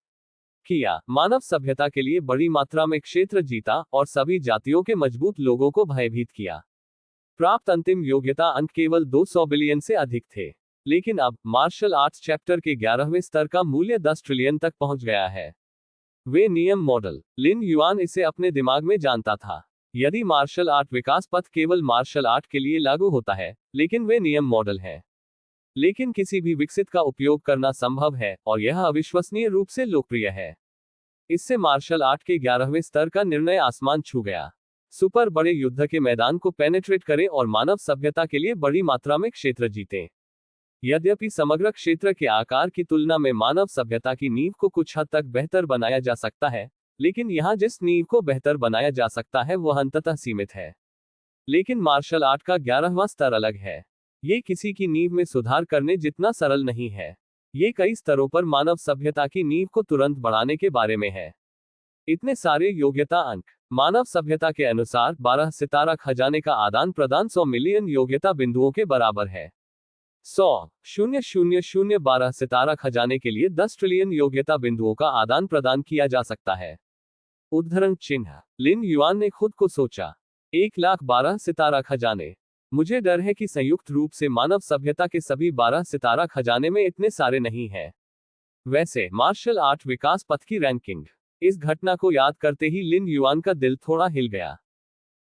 किया, मानव सभ्यता के लिए बड़ी मात्रा में क्षेत्र जीता और सभी जातियों के मजबूत लोगों को भयभीत किया। प्राप्त अंतिम योग्यता अंक केवल 200 बिलियन से अधिक थे। लेकिन अब मार्शल आर्ट्स चैप्टर के 11वें स्तर का मूल्य 10 ट्रिलियन तक पहुंच गया है। वे नियम मॉडल। लिन युआन इसे अपने दिमाग में जानता था। यदि मार्शल आर्ट विकास पथ केवल मार्शल आर्ट के लिए लागू होता है, लेकिन वे नियम मॉडल हैं। लेकिन किसी भी विकसित का उपयोग करना संभव है, और यह अविश्वसनीय रूप से लोकप्रिय है। इससे मार्शल आर्ट के 11वें स्तर का निर्णय आसमान छू गया। सुपर बड़े युद्ध के मैदान को पेनेट्रेट करें और मानव सभ्यता के लिए बड़ी मात्रा में क्षेत्र जीतें। यद्यपि समग्र क्षेत्र के आकार की तुलना में मानव सभ्यता की नींव को कुछ हद तक बेहतर बनाया जा सकता है, लेकिन यहां जिस नींव को बेहतर बनाया जा सकता है वह अंततः सीमित है। लेकिन मार्शल आर्ट का 11वां स्तर अलग है। ये किसी की नींव में सुधार करने जितना सरल नहीं है। ये कई स्तरों पर मानव सभ्यता की नींव को तुरंत बढ़ाने के बारे में है। इतने सारे योग्यता अंक। मानव सभ्यता के अनुसार 12 सितारा खजाने का आदान प्रदान 100 मिलियन योग्यता बिंदुओं के बराबर है। 100,000 12 सितारा खजाने के लिए 10 ट्रिलियन योग्यता बिंदुओं का आदान प्रदान किया जा सकता है। उद्धरण चिन्ह। लिन युआन ने खुद को सोचा, 1,12 सितारा खजाने। मुझे डर है कि संयुक्त रूप से मानव सभ्यता के सभी 12 सितारा खजाने में इतने सारे नहीं हैं। वैसे मार्शल आर्ट विकास पथ की रैंकिंग। इस घटना को याद करते ही लिन युआन का दिल थोड़ा हिल गया।